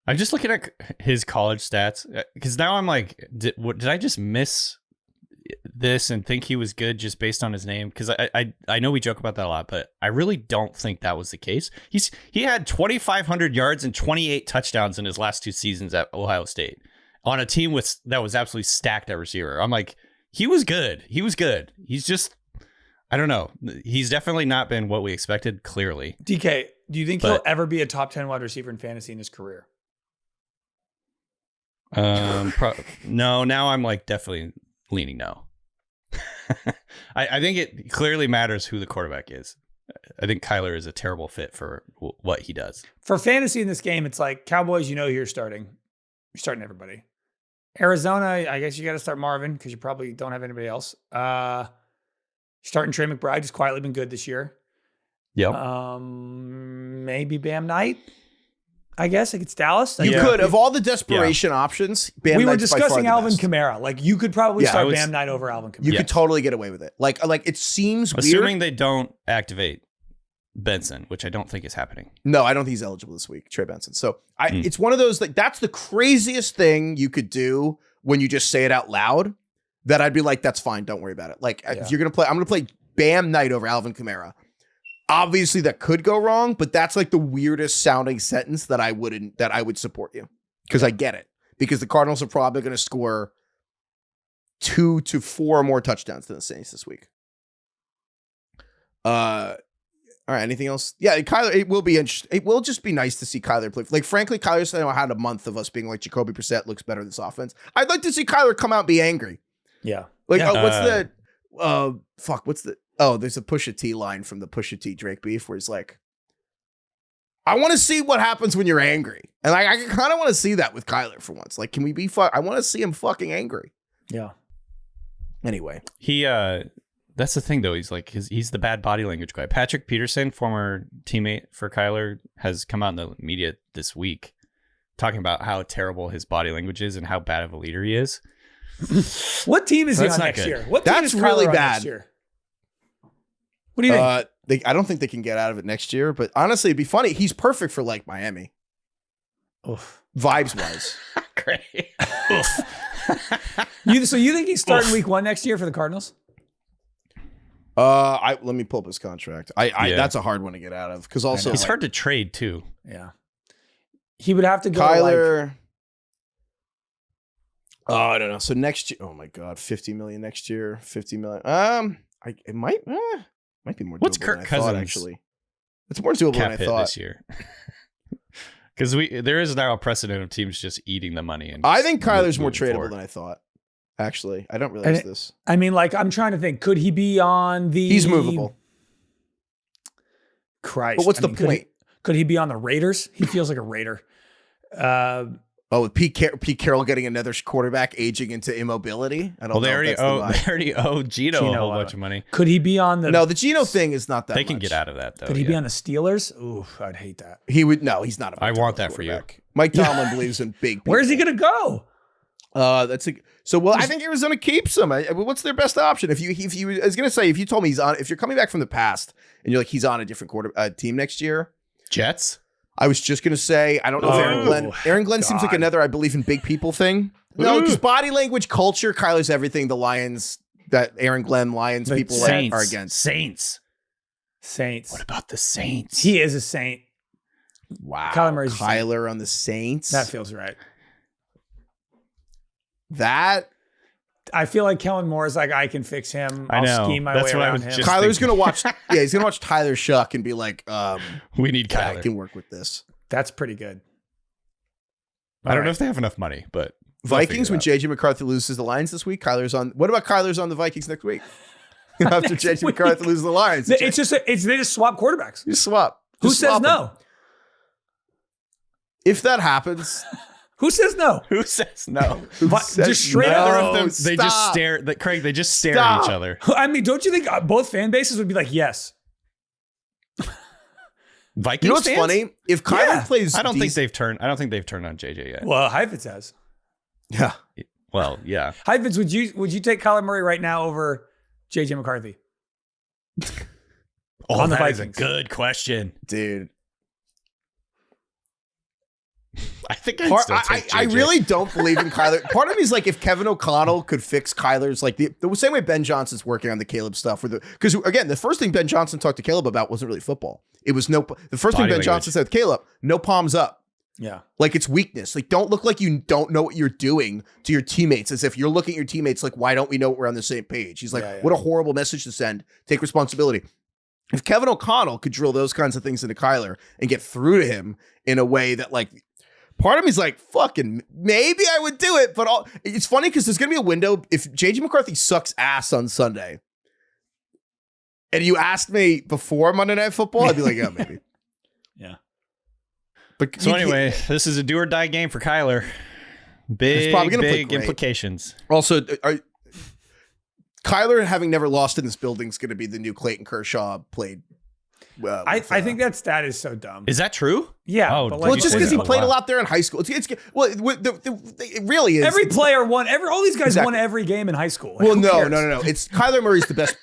I'm just looking at his college stats because now I'm like, did I just miss this and think he was good just based on his name? Because I know we joke about that a lot, but I really don't think that was the case. He had 2,500 yards and 28 touchdowns in his last 2 seasons at Ohio State on a team that was absolutely stacked at receiver. I'm like, he was good. He's just, I don't know. He's definitely not been what we expected, clearly. DK, do you think he'll ever be a top 10 wide receiver in fantasy in his career? No, now I'm like definitely leaning no. I think it clearly matters who the quarterback is. I think Kyler is a terrible fit for what he does. For fantasy in this game, it's like Cowboys, who you're starting. You're starting everybody. Arizona, I guess you got to start Marvin because you probably don't have anybody else. Starting Trey McBride has quietly been good this year. Yep. Maybe Bam Knight, I guess, against Dallas. You could. Of all the desperation options, Bam we were Knight's by discussing far Alvin the best. Kamara. Like, you could probably start Bam Knight over Alvin Kamara. You could totally get away with it. Like it seems Assuming weird. they don't activate Benson, which I don't think is happening. No, I don't think he's eligible this week, Trey Benson. So it's one of those, like, that's the craziest thing you could do when you just say it out loud, that I'd be like, that's fine. Don't worry about it. Like, if you're going to play, I'm going to play Bam Knight over Alvin Kamara. Obviously that could go wrong, but that's like the weirdest sounding sentence that I would support you, because I get it, because the Cardinals are probably going to score 2 to 4 more touchdowns than the Saints this week. All right. Anything else? Yeah, Kyler. It will be interesting. It will just be nice to see Kyler play. Like, frankly, Kyler's had a month of us being like, Jacoby Brissett looks better in this offense. I'd like to see Kyler come out and be angry. Yeah. Like, what's the? Oh, there's a Pusha T line from the Pusha T Drake beef where he's like, I want to see what happens when you're angry, and like, I kind of want to see that with Kyler for once. Like, can we be? I want to see him fucking angry. Yeah. Anyway, he that's the thing, though. He's like, he's the bad body language guy. Patrick Peterson, former teammate for Kyler, has come out in the media this week talking about how terrible his body language is and how bad of a leader he is. What team is he on next year? What team that's is really Kyler on bad. next year? What do you think? I don't think they can get out of it next year, but honestly, it'd be funny. He's perfect for like Miami. Oof. Vibes wise. Great. So you think he's starting week 1 next year for the Cardinals? Let me pull up his contract. That's a hard one to get out of, because also he's hard to trade too. Yeah. He would have to go Kyler. I don't know. So next year, oh my God, 50 million next year, 50 million. It might be more doable. What's Kirk than I Cousins? thought, actually. It's more doable than I thought this year. Because there is now a precedent of teams just eating the money. And I think Kyler's more moving tradable forward than I thought. Actually, I don't realize this. I mean, like, I'm trying to think. Could he be on the? He's movable. Christ. But what's the point? Could he be on the Raiders? He feels like a Raider. With Pete Carroll getting another quarterback aging into immobility. I don't know. They already owe Gino a whole bunch of money. Could he be on the? No, the Gino thing is not that. They can much. get out of that though. Could he be on the Steelers? Ooh, I'd hate that. He would. No, he's not. I want that for you. Mike Tomlin believes in big people. Where's he gonna go? I think Arizona keeps him. What's their best option? If you, I was gonna say, if you told me if you're coming back from the past and you're like, he's on a different team next year, Jets. I was just gonna say, I don't know if Aaron Glenn seems like another I believe in big people thing. No, because body language, culture, Kyler's everything. The Lions, that Aaron Glenn Lions people Saints. are against. Saints. What about the Saints? He is a Saint. Wow, Kyler on the Saints. That feels right. That. I feel like Kellen Moore is like, I can fix him. I know. I'll scheme my way around him. Kyler's going to watch. Yeah, he's going to watch Tyler Shuck and be like, we need Kyler. I can work with this. That's pretty good. I don't know if they have enough money, but Vikings, when JJ McCarthy loses the Lions this week, Kyler's on. What about Kyler's on the Vikings next week? After JJ McCarthy loses the Lions. They just swap quarterbacks. You swap. Who says no? If that happens. Who says no? Who says no? Just straight up. They just stare. Craig, they just stare at each other. I mean, don't you think both fan bases would be like, yes? Vikings. You know what's fans? funny? If Kyler plays, I don't think they've turned on JJ yet. Well, Heifetz has. Yeah. Well, yeah. Heifetz, would you take Kyler Murray right now over JJ McCarthy? On the Vikings. Is a good question, dude. I think I'd still take JJ. I really don't believe in Kyler. Part of me is like, if Kevin O'Connell could fix Kyler's, like the same way Ben Johnson's working on the Caleb stuff, because again, the first thing Ben Johnson talked to Caleb about wasn't really football. It was the first thing Ben Johnson said, Caleb, no palms up. Yeah. Like, it's weakness. Like, don't look like you don't know what you're doing to your teammates, as if you're looking at your teammates like, why don't we know we're on the same page? He's like, what a horrible message to send. Take responsibility. If Kevin O'Connell could drill those kinds of things into Kyler and get through to him in a way that, like, part of me is like, fucking, maybe I would do it. But it's funny because there's going to be a window. If J.J. McCarthy sucks ass on Sunday, and you asked me before Monday Night Football, I'd be like, yeah, maybe. Yeah. But so anyway, this is a do or die game for Kyler. Big implications. Also, Kyler, having never lost in this building, is going to be the new Clayton Kershaw played. I think that stat is so dumb. Is that true? Yeah. Oh, but well, just because he played a lot there in high school. It really is. Every player won. All these guys won every game in high school. Well, no. It's Kyler Murray's the best.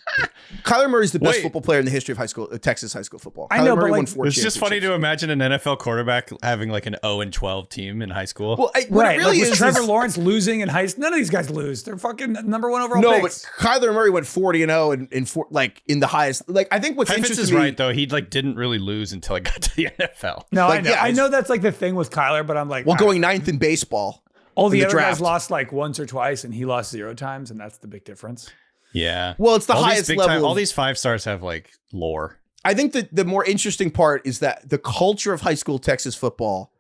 Kyler Murray's the best football player in the history of high school, Texas high school football. I know, Murray but won 4 it's just funny to imagine an NFL quarterback having like an 0-12 team in high school. Well, right. Really was Trevor Lawrence losing in high school? None of these guys lose. They're fucking number 1 overall picks. But Kyler Murray went 40-0 in the highest. Like, I think what's Heifetz interesting is right though. He didn't really lose until I got to the NFL. No, I know. I know that's like the thing with Kyler, but I'm like, going 9th in baseball. All the other guys lost like once or twice, and he lost 0 times, and that's the big difference. Yeah. Well, it's the highest level. All these 5 stars have like lore. I think that the more interesting part is that the culture of high school Texas football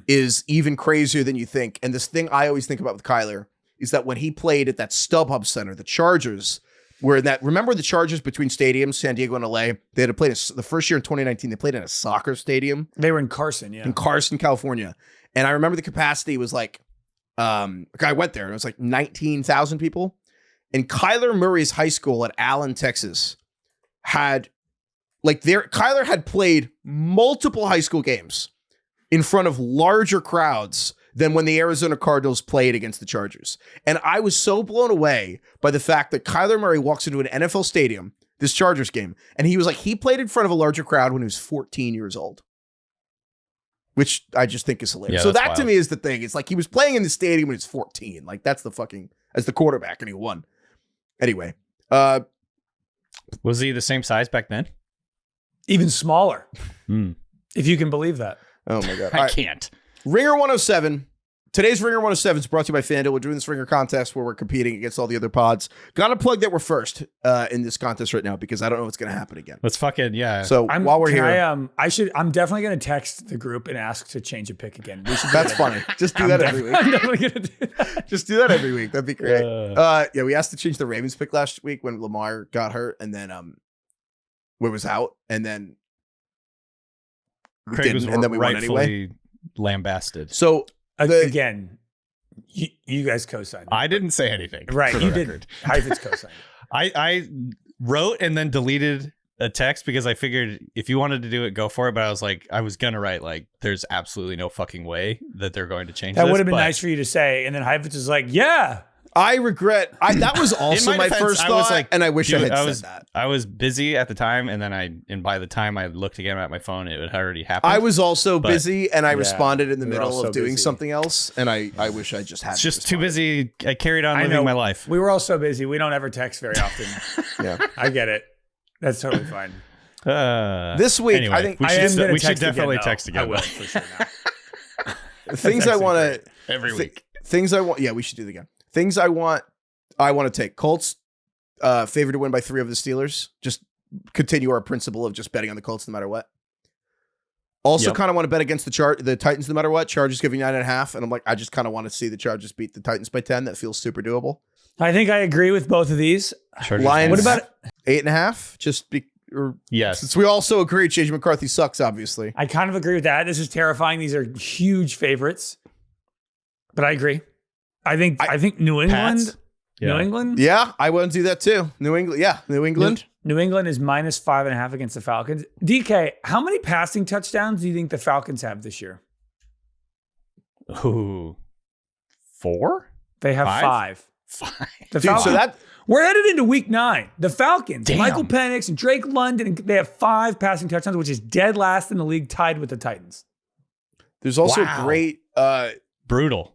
is even crazier than you think. And this thing I always think about with Kyler is that when he played at that StubHub Center, the Chargers, remember the Chargers between stadiums, San Diego and LA? They had to play the first year in 2019. They played in a soccer stadium. They were in Carson, yeah. In Carson, California. And I remember the capacity was like, I went there and it was like 19,000 people. And Kyler Murray's high school at Allen, Texas Kyler had played multiple high school games in front of larger crowds than when the Arizona Cardinals played against the Chargers. And I was so blown away by the fact that Kyler Murray walks into an NFL stadium, this Chargers game, and he was like, he played in front of a larger crowd when he was 14 years old. Which I just think is hilarious. Yeah, so that wild. to me is the thing. It's like he was playing in the stadium when he was 14. Like that's as the quarterback, and he won. Anyway. Was he the same size back then? Even smaller. If you can believe that. Oh my God. I can't. Ringer 107. Today's Ringer 107 is brought to you by FanDuel. We're doing this Ringer contest where we're competing against all the other pods. Got to plug that we're first in this contest right now because I don't know what's going to happen again. Let's fucking, yeah. So while we're here. I'm definitely going to text the group and ask to change a pick again. That's funny. Just do that every week. I'm definitely going to do that. Just do that every week. That'd be great. We asked to change the Ravens pick last week when Lamar got hurt and then we was out and then Craig was and then we won anyway. Lambasted. So again, you guys co-signed. I didn't say anything. Right, you did. Heifetz co-signed. I wrote and then deleted a text because I figured if you wanted to do it, go for it. But I was like, I was gonna write like, there's absolutely no fucking way that they're going to change. That would have been nice for you to say, and then Heifetz is like, yeah. I regret. That was also my first thought, and I wish I had said that. I was busy at the time, and by the time I looked again at my phone, it had already happened. I was also busy, and I responded in the middle of doing something else, and I wish I just had. It's just too busy. I carried on living my life. We were all so busy. We don't ever text very often. Yeah, I get it. That's totally fine. This week, anyway, I think we should definitely text again. I will for sure. Things I want to every week. Things I want. Yeah, we should do it again. Things I want to take. Colts favored to win by 3 over the Steelers. Just continue our principle of just betting on the Colts no matter what. Also kind of want to bet against the Titans no matter what. Chargers giving 9.5. And I'm like, I just kind of want to see the Chargers beat the Titans by 10. That feels super doable. I think I agree with both of these. Lions. What about 8.5? Yes. Since we also agree J.J. McCarthy sucks, obviously. I kind of agree with that. This is terrifying. These are huge favorites. But I agree. I think New England. Pats? Yeah. New England? Yeah, I want to do that too. New England. Yeah, New England. New England is -5.5 against the Falcons. DK, how many passing touchdowns do you think the Falcons have this year? Ooh, 4? They have 5. 5. The Falcons, we're headed into week 9. The Falcons, Damn. Michael Penix and Drake London, and they have 5 passing touchdowns, which is dead last in the league, tied with the Titans. There's also great brutal.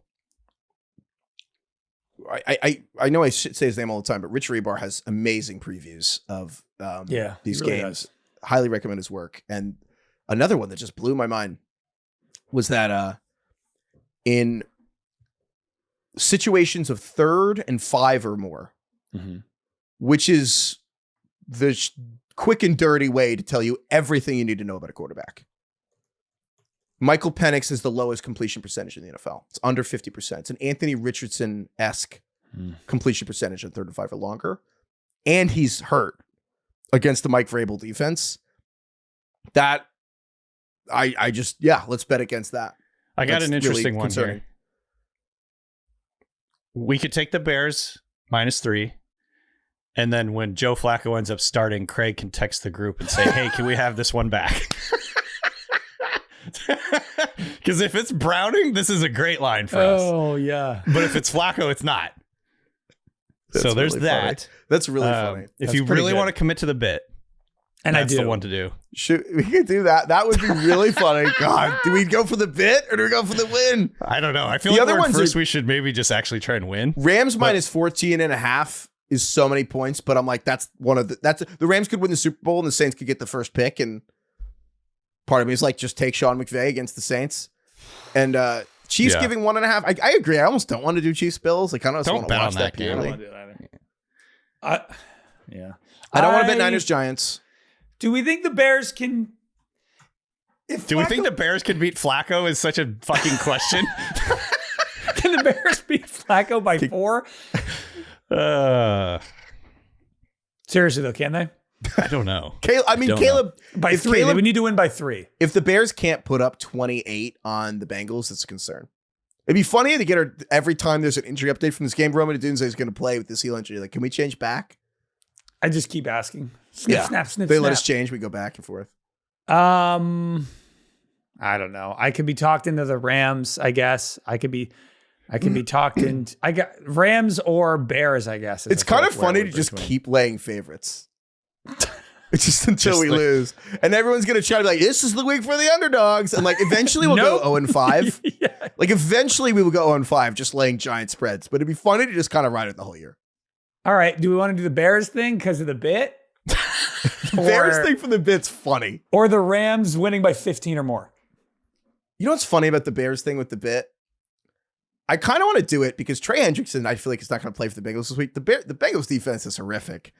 I know I should say his name all the time, but Rich Rebar has amazing previews of these really games. does. Highly recommend his work. And another one that just blew my mind was that in situations of 3rd and 5 or more, which is the quick and dirty way to tell you everything you need to know about a quarterback. Michael Penix is the lowest completion percentage in the NFL. It's under 50%. It's an Anthony Richardson-esque completion percentage on 3rd and 5 or longer. And he's hurt against the Mike Vrabel defense. That I just, let's bet against that. I got an interesting one concerning. here. We could take the Bears -3. And then when Joe Flacco ends up starting, Craig can text the group and say, hey, can we have this one back? Because if it's Browning, this is a great line for us. Oh, yeah. But if it's Flacco, it's not. So there's really that. Funny. That's really funny. If That's you pretty really good. want to commit to the bit, And that's I do. the one to do. We could do that. That would be really funny. God, do we go for the bit or do we go for the win? I don't know. I feel The like other we're ones first. are- We should maybe just actually try and win. Rams -14.5 is so many points, but I'm like, the Rams could win the Super Bowl and the Saints could get the first pick. And part of me is like, just take Sean McVay against the Saints. And Chiefs giving 1.5. I agree. I almost don't want to do Chiefs Bills. Like, I don't want to bet watch on that that game. game. I don't want to do that either. Yeah. I don't want to bet Niners Giants. Do we think the Bears can? Do we think the Bears can beat Flacco is such a fucking question? Can the Bears beat Flacco by 4? Seriously though, can they? I don't know. Caleb By if 3. Caleb- We need to win by 3. If the Bears can't put up 28 on the Bengals, it's a concern. It'd be funny to get her every time there's an injury update from this game. Roman Adunze is going to play with this heel injury. Like, can we change back? I just keep asking. Snip, snap. They let us change. We go back and forth. I don't know. I could be talked into the Rams, I guess. I could be talked into. I got Rams or Bears, I guess. It's kind of funny to just keep laying favorites. It's just until we lose. And everyone's going to try to be like, this is the week for the underdogs. And like, eventually we'll go 0-5. Yeah. Like, eventually we will go 0-5 just laying giant spreads. But it'd be funny to just kind of ride it the whole year. All right. Do we want to do the Bears thing because of the bit? Bears thing for the bit's funny. Or the Rams winning by 15 or more? You know what's funny about the Bears thing with the bit? I kind of want to do it because Trey Hendrickson, I feel like, is not going to play for the Bengals this week. The Bengals defense is horrific.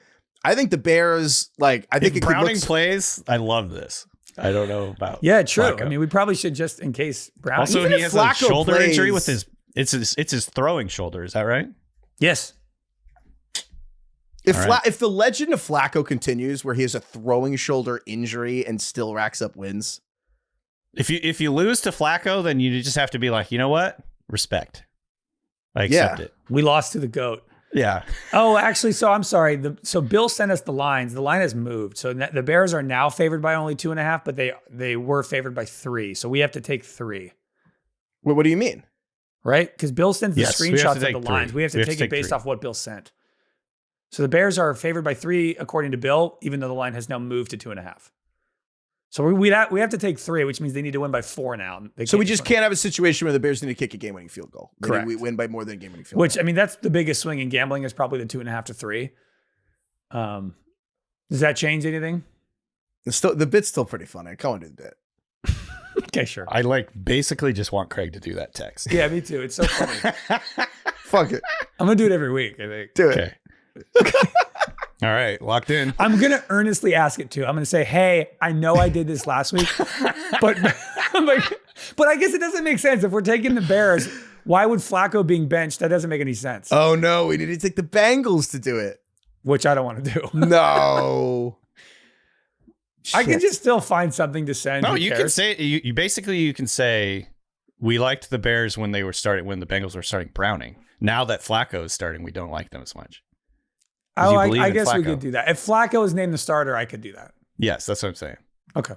I think the Bears, like, I think if Browning plays, I love this. I don't know about Yeah, true. Flacco. I mean, we probably should just in case Browning. Also, Even he if has Flacco a shoulder plays- injury with it's his throwing shoulder. Is that right? Yes. If All right. if the legend of Flacco continues, where he has a throwing shoulder injury and still racks up wins, If you lose to Flacco, then you just have to be like, you know what? Respect. I accept it. We lost to the GOAT. Yeah. Oh, actually, so I'm sorry. So Bill sent us the lines. The line has moved. So the Bears are now favored by only 2.5, but they were favored by 3. So we have to take 3, what do you mean? right? Because Bill sends the Yes, we have to screenshots of take the 3. lines. We have to take it based 3. off what Bill sent. So the Bears are favored by 3 according to Bill, even though the line has now moved to 2.5. So we have to take 3, which means they need to win by 4 now. So we just can't have a situation where the Bears need to kick a game-winning field goal. Correct. We win by more than a game-winning field Which, goal. I mean, that's the biggest swing in gambling is probably the 2.5 to 3. Does that change anything? The bit's still pretty funny. Come on, do the bit. Okay, sure. I basically just want Craig to do that text. Yeah, me too. It's so funny. Fuck it. I'm going to do it every week, I think. Do it. Okay. All right, locked in. I'm going to earnestly ask it too. I'm going to say, hey, I know I did this last week, but I'm like, but I guess it doesn't make sense. If we're taking the Bears, why would Flacco being benched? That doesn't make any sense, Oh, no. We need to take the Bengals to do it. which I don't want to do. No. I can Shit. just still find something to send. No, Who you can cares? say you basically can say we liked the Bears when the Bengals were starting Browning. Now that Flacco is starting, we don't like them as much. Oh, you believe I in guess we Flacco. could do that. If Flacco is named the starter, I could do that. Yes, that's what I'm saying. Okay.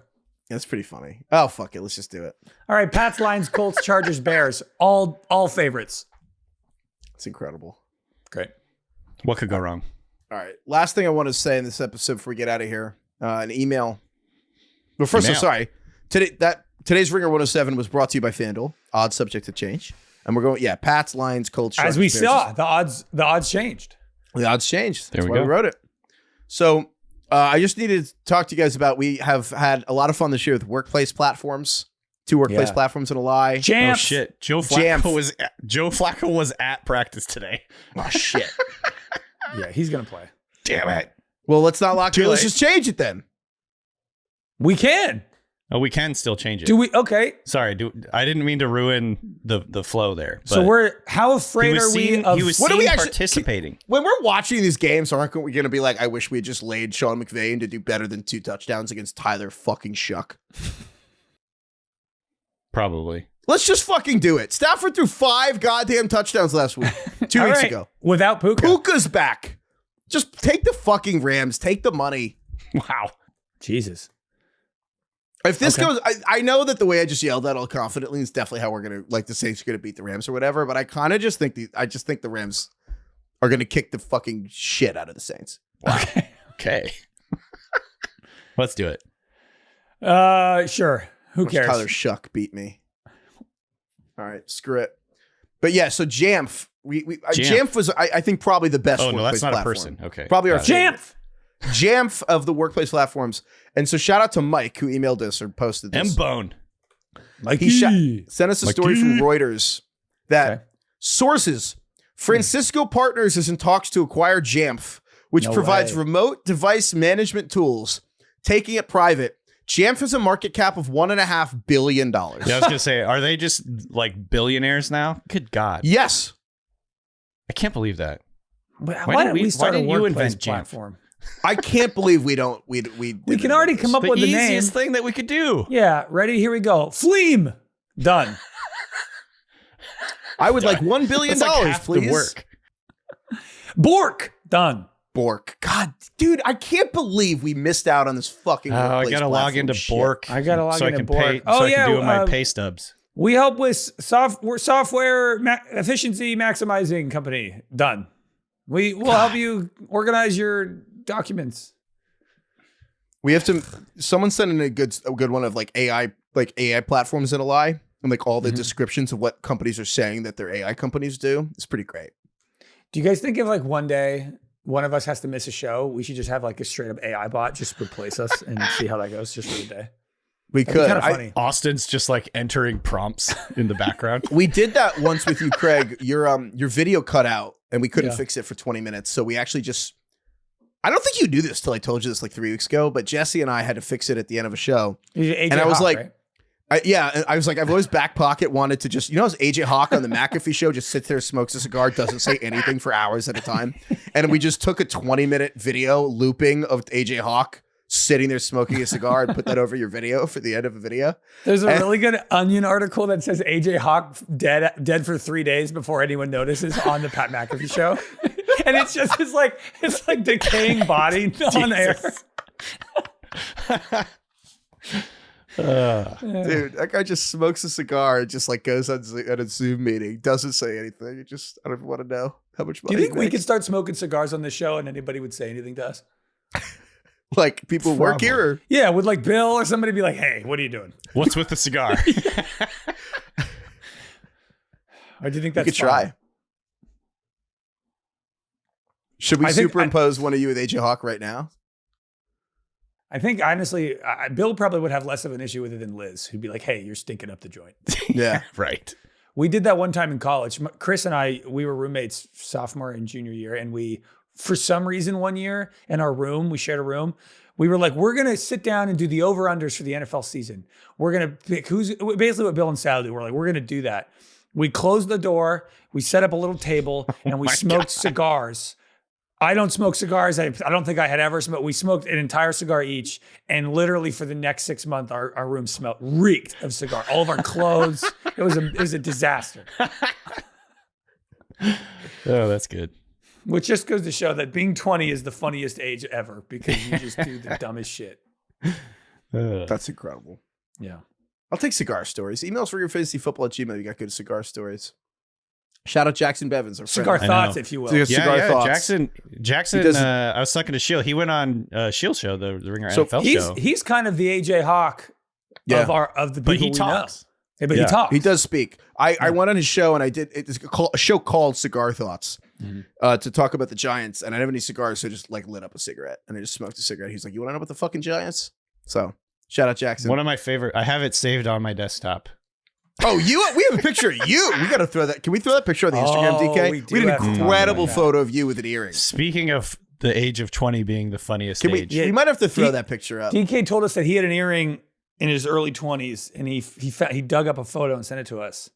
That's pretty funny. Oh, fuck it. Let's just do it. All right. Pats, Lions, Colts, Chargers, Bears. All favorites. It's incredible. Great. What could go wrong? All right. Last thing I want to say in this episode before we get out of here, an email. But first, I'm sorry. Today's Ringer 107 was brought to you by FanDuel. Odds subject to change. And we're going, Pats, Lions, Colts, Chargers, As we Bears. saw, the odds changed. The odds changed. That's There we why go. we wrote it. So I just needed to talk to you guys about, we have had a lot of fun this year with workplace platforms. 2 workplace Yeah. platforms and a lie. Oh Champ. shit! Joe Jamf. Flacco was at practice today. Oh, shit. Yeah, he's going to play. Damn it! Well, let's not lock Too it. Let's late. just change it then. We can. Oh, we can still change it. Do we? Okay. Sorry, I didn't mean to ruin the flow there. But So how afraid are we of? He was What are seen we actually- participating. When we're watching these games, aren't we going to be like, I wish we had just laid Sean McVay to do better than 2 touchdowns against Tyler fucking Shuck? Probably. Let's just fucking do it. Stafford threw 5 goddamn touchdowns last week, 2 weeks ago. Without Puka. Puka's back. Just take the fucking Rams. Take the money. Wow. Jesus. If this goes, I know that the way I just yelled that all confidently is definitely how we're gonna the Saints are gonna beat the Rams or whatever. But I kind of just think the Rams are gonna kick the fucking shit out of the Saints. Wow. Okay. Let's do it. Sure. Who cares? Tyler Shuck beat me. All right, screw it. But yeah, so Jamf, Jamf was I think probably the best. Oh no, that's not platform. a person. Okay, probably our Jamf. Jamf of the workplace platforms. And so shout out to Mike who emailed us or posted this. M-Bone. He sent us a story from Reuters that sources, Francisco Partners is in talks to acquire Jamf, which provides remote device management tools, taking it private. Jamf has a market cap of $1.5 billion. Yeah, I was going to say, are they just like billionaires now? Good God. Yes. I can't believe that. Why didn't we start a workplace platform? I can't believe we don't. We can already come up with the name. Easiest thing that we could do. Yeah, ready? Here we go. Fleem. Done. I would like $1 billion, please. Work. Bork. Done. Bork. God, dude, I can't believe we missed out on this fucking. I gotta log into Bork. I gotta log into Bork. I can do my pay stubs. We help with software efficiency maximizing company. Done. We'll help you organize your documents. We have to. Someone sent in a good one of AI platforms that lie and like all the descriptions of what companies are saying that their AI companies do. It's pretty great. Do you guys think if like one day one of us has to miss a show, we should just have like a straight up AI bot just replace us and see how that goes just for the day? We could. Kind of funny. Austin's just like entering prompts in the background. We did that once with you, Craig. Your video cut out and we couldn't fix it for 20 minutes. So we actually just. I don't think you knew this till I told you this like 3 weeks ago, but Jesse and I had to fix it at the end of a show. And I was like, right? I was like, I've always back pocket wanted to just, as AJ Hawk on the McAfee show just sits there, smokes a cigar, doesn't say anything for hours at a time. And we just took a 20-minute video looping of AJ Hawk sitting there smoking a cigar and put that over your video for the end of a video. There's a really good Onion article that says AJ Hawk dead for 3 days before anyone notices on the Pat McAfee show. And it's just it's like decaying body on air. Dude, that guy just smokes a cigar and just like goes on at a Zoom meeting, doesn't say anything. I don't even want to know how much money. Do you think we could start smoking cigars on the show and anybody would say anything to us? Like people work here? Or? Yeah, would like Bill or somebody be like, hey, what are you doing? What's with the cigar? Or do you think that's we could try? Should we superimpose one of you with AJ Hawk right now? I think, honestly, Bill probably would have less of an issue with it than Liz, who'd be like, hey, you're stinking up the joint. Yeah. Right. We did that one time in college. Chris and I, we were roommates sophomore and junior year. And we, for some reason, one year in our room, we shared a room. We were like, we're going to sit down and do the over-unders for the NFL season. We're going to pick basically what Bill and Sal do. We're like, we're going to do that. We closed the door. We set up a little table and we smoked cigars. I don't smoke cigars. I don't think I had ever smoked. We smoked an entire cigar each, and literally for the next 6 months, our room reeked of cigar. All of our clothes. It was a disaster. Oh, that's good. Which just goes to show that being 20 is the funniest age ever because you just do the dumbest shit. That's incredible. Yeah. I'll take cigar stories. Emails for your fantasyfootball@gmail.com. You got good cigar stories. Shout out Jackson Bevins, our cigar friend. thoughts, if you will. Cigar thoughts. Jackson. I was talking to Shield. He went on Shield's show, the Ringer NFL show. He's kind of the AJ Hawk of the people he talks. Yeah, but he talks. He does speak. I went on his show and I did a show called Cigar Thoughts to talk about the Giants. And I didn't have any cigars, so I just like lit up a cigarette and I just smoked a cigarette. He's like, "You want to know about the fucking Giants?" So shout out Jackson. One of my favorite. I have it saved on my desktop. Oh, we have a picture of you. We got to throw that. Can we throw that picture on the Instagram, DK? We had an incredible photo of you with an earring. Speaking of the age of 20 being the funniest age. We might have to throw that picture up. DK told us that he had an earring in his early 20s, and he dug up a photo and sent it to us.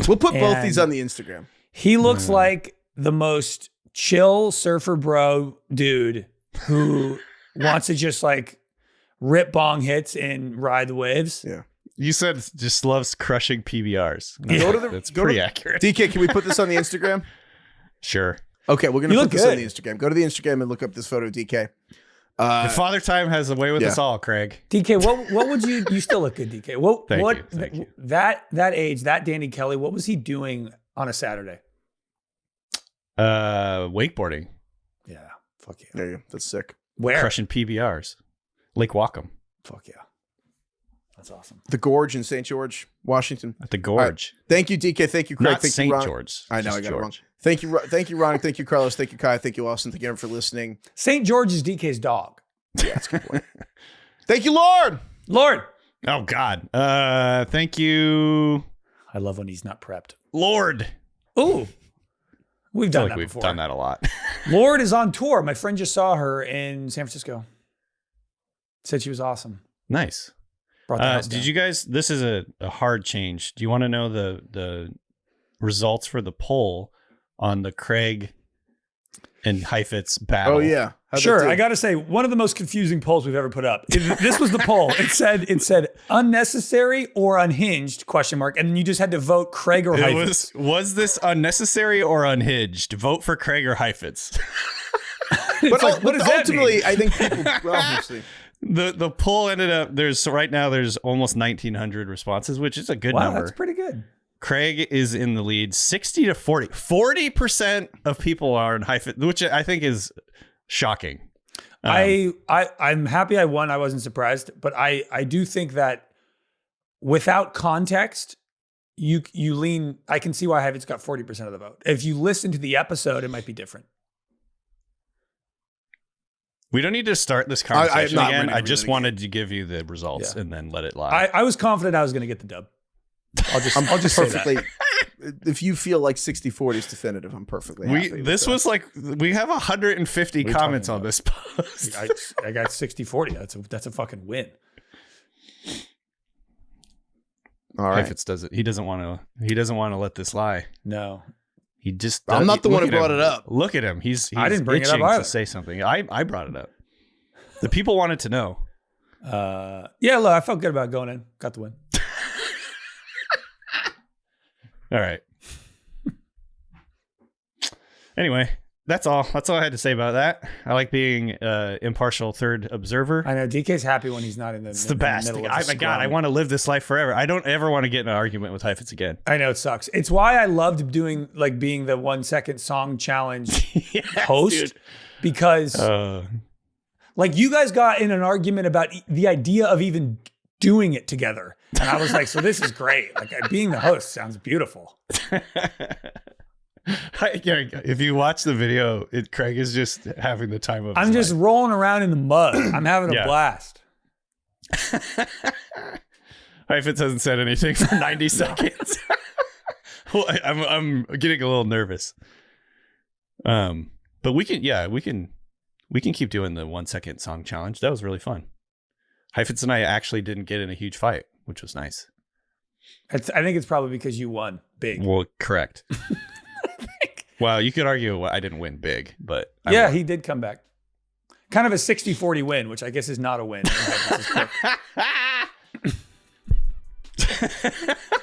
We'll put both And these on the Instagram. He looks like the most chill surfer bro dude who wants to just like rip bong hits and ride the waves. Yeah. You said just loves crushing PBRs. That's go pretty to- accurate. DK, can we put this on the Instagram? Sure. Okay, we're going to You put look this on good. the Instagram. Go to the Instagram and look up this photo of DK. The Father Time has a way with yeah. us all, Craig. DK, what would you still look good, DK. Thank you. That age, that Danny Kelly, what was he doing on a Saturday? Wakeboarding, Yeah. Fuck yeah. There you go. That's sick. Where? crushing PBRs, Lake Wacom Fuck yeah. That's awesome. The Gorge in St. George, Washington. at the Gorge. Thank you, DK. Thank you, Craig. Not Thank St. you, Ron. George. I know, just I got it wrong. George. Thank you, Ron. Thank you, Carlos. Thank you, Kai. Thank you, Austin. Thank you, everyone, for listening. St. George is DK's dog. Yeah, that's a good point. Thank you, Lord. Lord. Oh God. Thank you, I love when he's not prepped. Lord. Ooh. We've I feel done like that we've before. done that a lot. Lord is on tour. My friend just saw her in San Francisco. Said she was awesome. Nice. Brought the house Did down. you guys? This is a hard change. Do you want to know the results for the poll on the Craig and Heifetz battle? Oh yeah. How'd that Sure, do? I got to say, one of the most confusing polls we've ever put up. This was the poll. It said unnecessary or unhinged ? And then you just had to vote Craig or It Heifetz. was this unnecessary or unhinged? Vote for Craig or Heifetz. But, like, what does that ultimately, mean? I think people. Well, we'll see. The poll ended up right now there's almost 1,900 responses, which is a good Wow, number. that's pretty good. Craig is in the lead, 60 to 40. 40% of people are in Heifetz, which I think is shocking. I'm happy I won. I wasn't surprised, but I do think that without context, you lean. I can see why Heifetz got 40% of the vote. If you listen to the episode, it might be different. We don't need to start this conversation not again. ready I to just relitigate. wanted to give you the results Yeah. and then let it lie. I was confident I was going to get the dub. I'll just say that. Perfectly. If you feel like 60-40 is definitive, I'm perfectly happy. with This that. was like we have 150 What are you comments talking on this post. I got 60-40. That's a fucking win. all right. Heifetz doesn't want to let this lie. No. He just I'm not the one who look at brought him. it up. Look at him. He's I didn't bring it up itching either. to say something. I brought it up. The people wanted to know. Yeah, look, I felt good about going in. Got the win. All right. Anyway, that's all. That's all I had to say about that. I like being impartial third observer. I know DK's happy when he's not in the. It's the best. Middle of Oh the my God, I scrum. want to live this life forever. I don't ever want to get in an argument with Heifetz again. I know it sucks. It's why I loved being the 1 second song challenge Yes, host dude. because you guys got in an argument about the idea of even doing it together. And I was like, so this is great. Like being the host sounds beautiful. If you watch the video, Craig is just having the time of his I'm just life. rolling around in the mud. I'm having a Yeah. blast. Heifetz hasn't said anything for 90 seconds. Well, I'm getting a little nervous. But we can keep doing the 1 second song challenge. That was really fun. Heifetz and I actually didn't get in a huge fight, which was nice. I think it's probably because you won big. Well, correct. Well, you could argue I didn't win big, but I Yeah, won. he did come back. Kind of a 60-40 win, which I guess is not a win.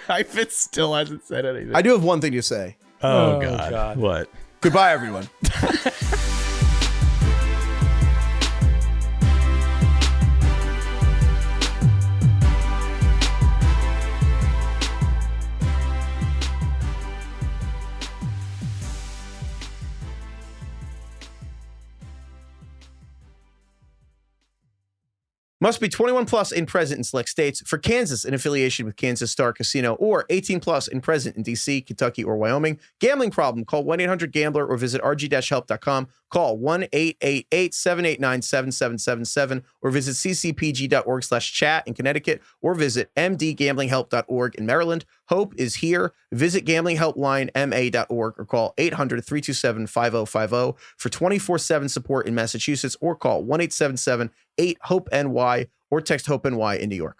Heifetz still hasn't said anything. I do have one thing to say. Oh, Oh, God. God. What? Goodbye, everyone. Must be 21 plus and present in select states. For Kansas, in affiliation with Kansas Star Casino, or 18 plus and present in D.C., Kentucky, or Wyoming. Gambling problem? Call 1-800-GAMBLER or visit rg-help.com. Call 1-888-789-7777 or visit ccpg.org/chat in Connecticut or visit mdgamblinghelp.org in Maryland. Hope is here. Visit gamblinghelplinema.org or call 800-327-5050 for 24/7 support in Massachusetts or call 1-877-8-HOPE-NY or text HOPE-NY in New York.